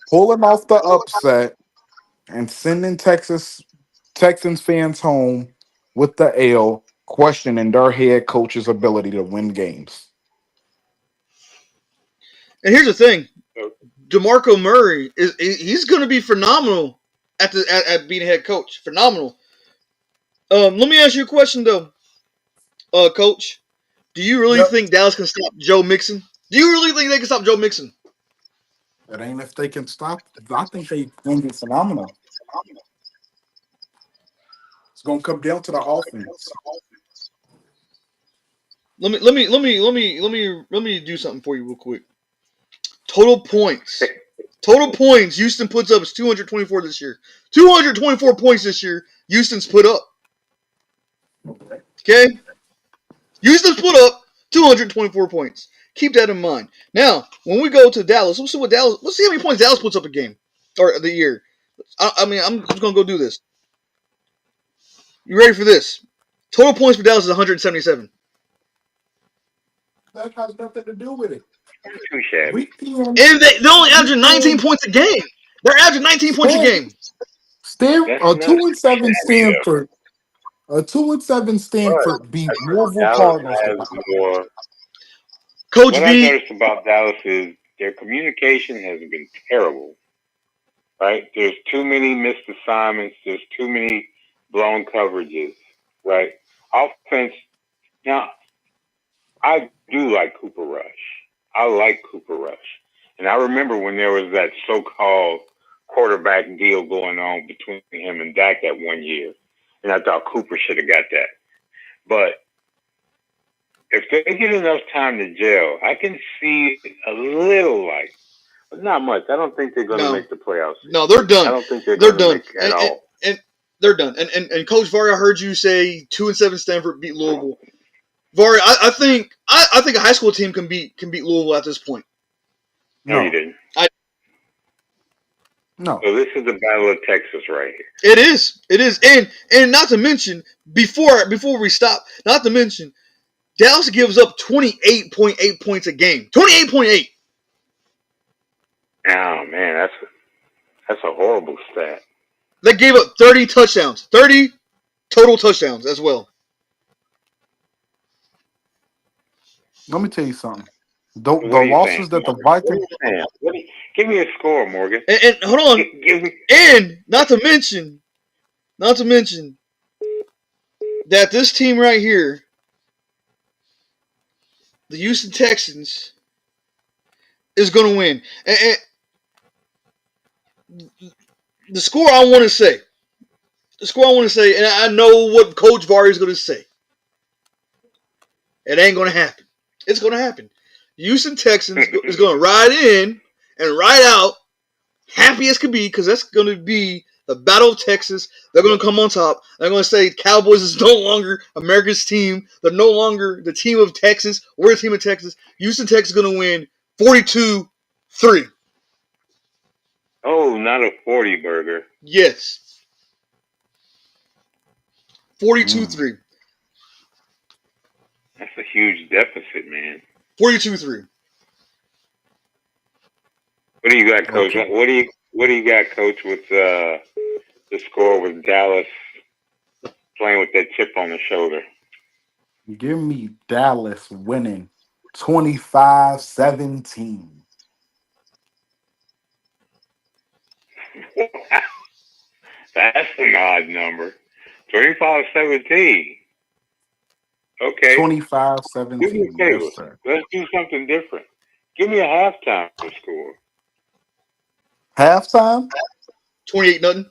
pulling off the upset and sending Texans fans home with the L, questioning their head coach's ability to win games. And here's the thing: DeMarco Murray he's going to be phenomenal at being head coach. Phenomenal. Let me ask you a question though, Coach. Do you really Yep. think Dallas can stop Joe Mixon? Do you really think they can stop Joe Mixon? It ain't if they can stop. I think they going to be phenomenal. It's going to come down to the offense. Let me do something for you real quick. Total points. Total points Houston puts up is 224 this year. 224 points this year Houston's put up. Okay? Houston's put up 224 points. Keep that in mind. Now, when we go to Dallas, let's see how many points Dallas puts up a game or the year. I'm just gonna go do this. You ready for this? Total points for Dallas is 177. That has nothing to do with it. Too shabby. And they're only averaging 19 points a game. They're averaging 19 points a game. A 2-7 Stanford. A 2-7 Stanford beat Louisville Dallas Cardinals. has more. Coach What B. I noticed about Dallas is their communication has been terrible. Right? There's too many missed assignments. There's too many blown coverages. Right? Offense. Now, I do like Cooper Rush. I like Cooper Rush. And I remember when there was that so-called quarterback deal going on between him and Dak that one year. And I thought Cooper should have got that. But if they get enough time to gel, I can see a little light. But not much. I don't think they're going to make the playoffs. No, they're done. I don't think they're going to make it at all. And they're done. And Coach Vari, I heard you say 2-7 Stanford beat Louisville. Vari, I think a high school team can beat Louisville at this point. No, you didn't. No. So this is the Battle of Texas right here. It is, and not to mention before we stop, not to mention Dallas gives up 28.8 points a game. 28.8. Oh man, that's a horrible stat. They gave up 30 touchdowns, 30 total touchdowns as well. Let me tell you something. The losses that the Vikings. Give me a score, Morgan. And hold on. And not to mention that this team right here, the Houston Texans, is going to win. And the score I want to say, and I know what Coach Vari is going to say. It ain't going to happen. It's going to happen. Houston Texans is going to ride in and ride out happy as could be because that's going to be the Battle of Texas. They're going to come on top. They're going to say Cowboys is no longer America's team. They're no longer the team of Texas. We're the team of Texas. Houston, Texas is going to win 42-3. Oh, not a 40 burger. Yes. 42-3. That's a huge deficit, man. 42-3. What do you got, Coach? Okay. What do you got, Coach, with the score with Dallas playing with that chip on the shoulder? Give me Dallas winning 25-17. That's an odd number. 25-17. Okay. 25-17. Yes, sir. Let's do something different. Give me a halftime score. Halftime? 28-0.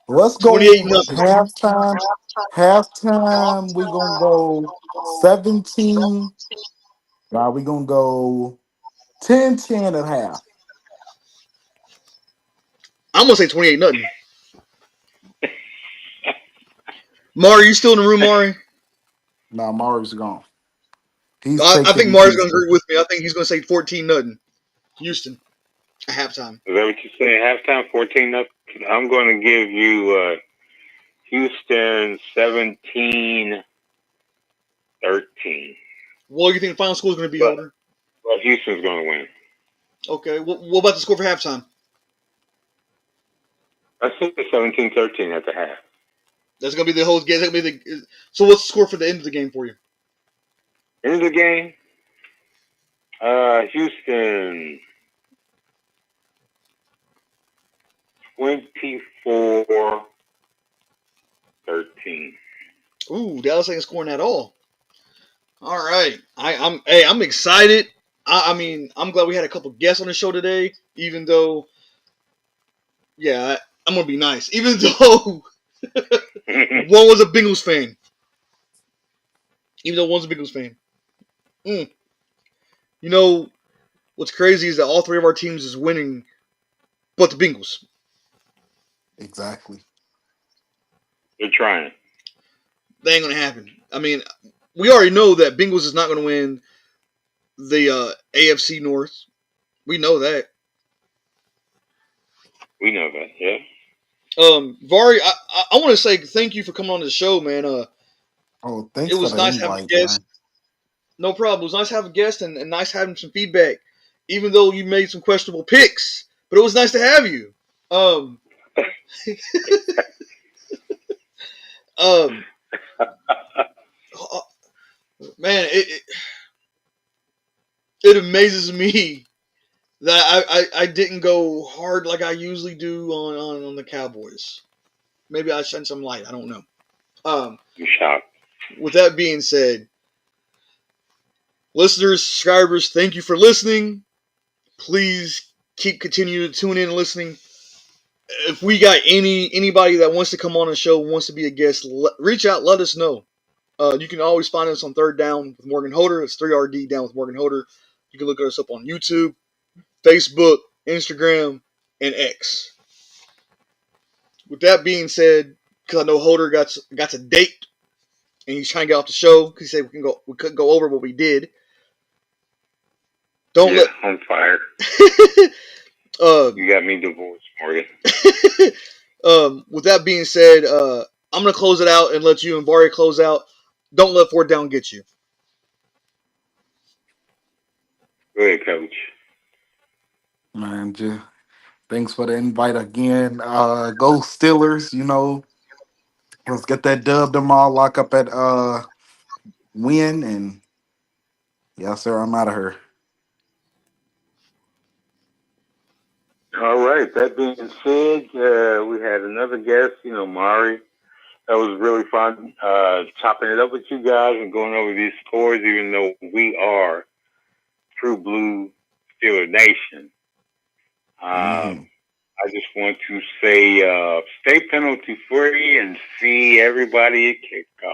Let's go halftime. Halftime, we're going to go 17. Now we're going to go 10-10 at half. I'm going to say 28-0. Mari, you still in the room, Mari? No, Mari's gone. I think Mari's going to agree with me. I think he's going to say 14-0. Houston at halftime. Is that what you're saying? Halftime, 14-0? I'm going to give you Houston 17. 13. What do you think the final score is going to be, But, Holder? but Houston's going to win. Okay. What about the score for halftime? I think it's 17-13 at the half. That's going to be the whole game. That's gonna be the. So what's the score for the end of the game for you? End of the game, Houston 24-13. Ooh, Dallas ain't scoring at all. All right, I'm excited. I mean, I'm glad we had a couple guests on the show today. Even though, yeah, I'm gonna be nice. Even though one was a Bengals fan. Even though one's a Bengals fan. You know what's crazy is that all three of our teams is winning, but the Bengals. Exactly. They're trying. That ain't gonna happen. I mean, we already know that Bengals is not gonna win the AFC North. We know that. We know that, yeah. Vari, I want to say thank you for coming on the show, man. Oh, It thanks for was the nice having a invite, guest. man. No problem. It was nice having a guest and nice having some feedback, even though you made some questionable picks. But it was nice to have you. Um, man, it amazes me that I didn't go hard like I usually do on the Cowboys. Maybe I shed some light. I don't know. I'm shocked. With that being said, listeners, subscribers, thank you for listening. Please continue to tune in and listening. If we got anybody that wants to come on the show, wants to be a guest, reach out, let us know. You can always find us on Third Down with Morgan Holder. It's 3RD Down with Morgan Holder. You can look us up on YouTube, Facebook, Instagram, and X. With that being said, because I know Holder got a date and he's trying to get off the show because he said we couldn't go over what we did. I'm fired. You got me divorced, Morgan. With that being said, I'm gonna close it out and let you and Vari close out. Don't let fourth down get you. Go ahead, Coach. Man, thanks for the invite again. Go Steelers, let's get that dub tomorrow, lock up at win, and yes, sir, I'm out of here. All right. That being said, we had another guest, Mari. That was really fun chopping it up with you guys and going over these scores, even though we are True Blue Steeler Nation. Mm-hmm. I just want to say stay penalty free and see everybody at kickoff.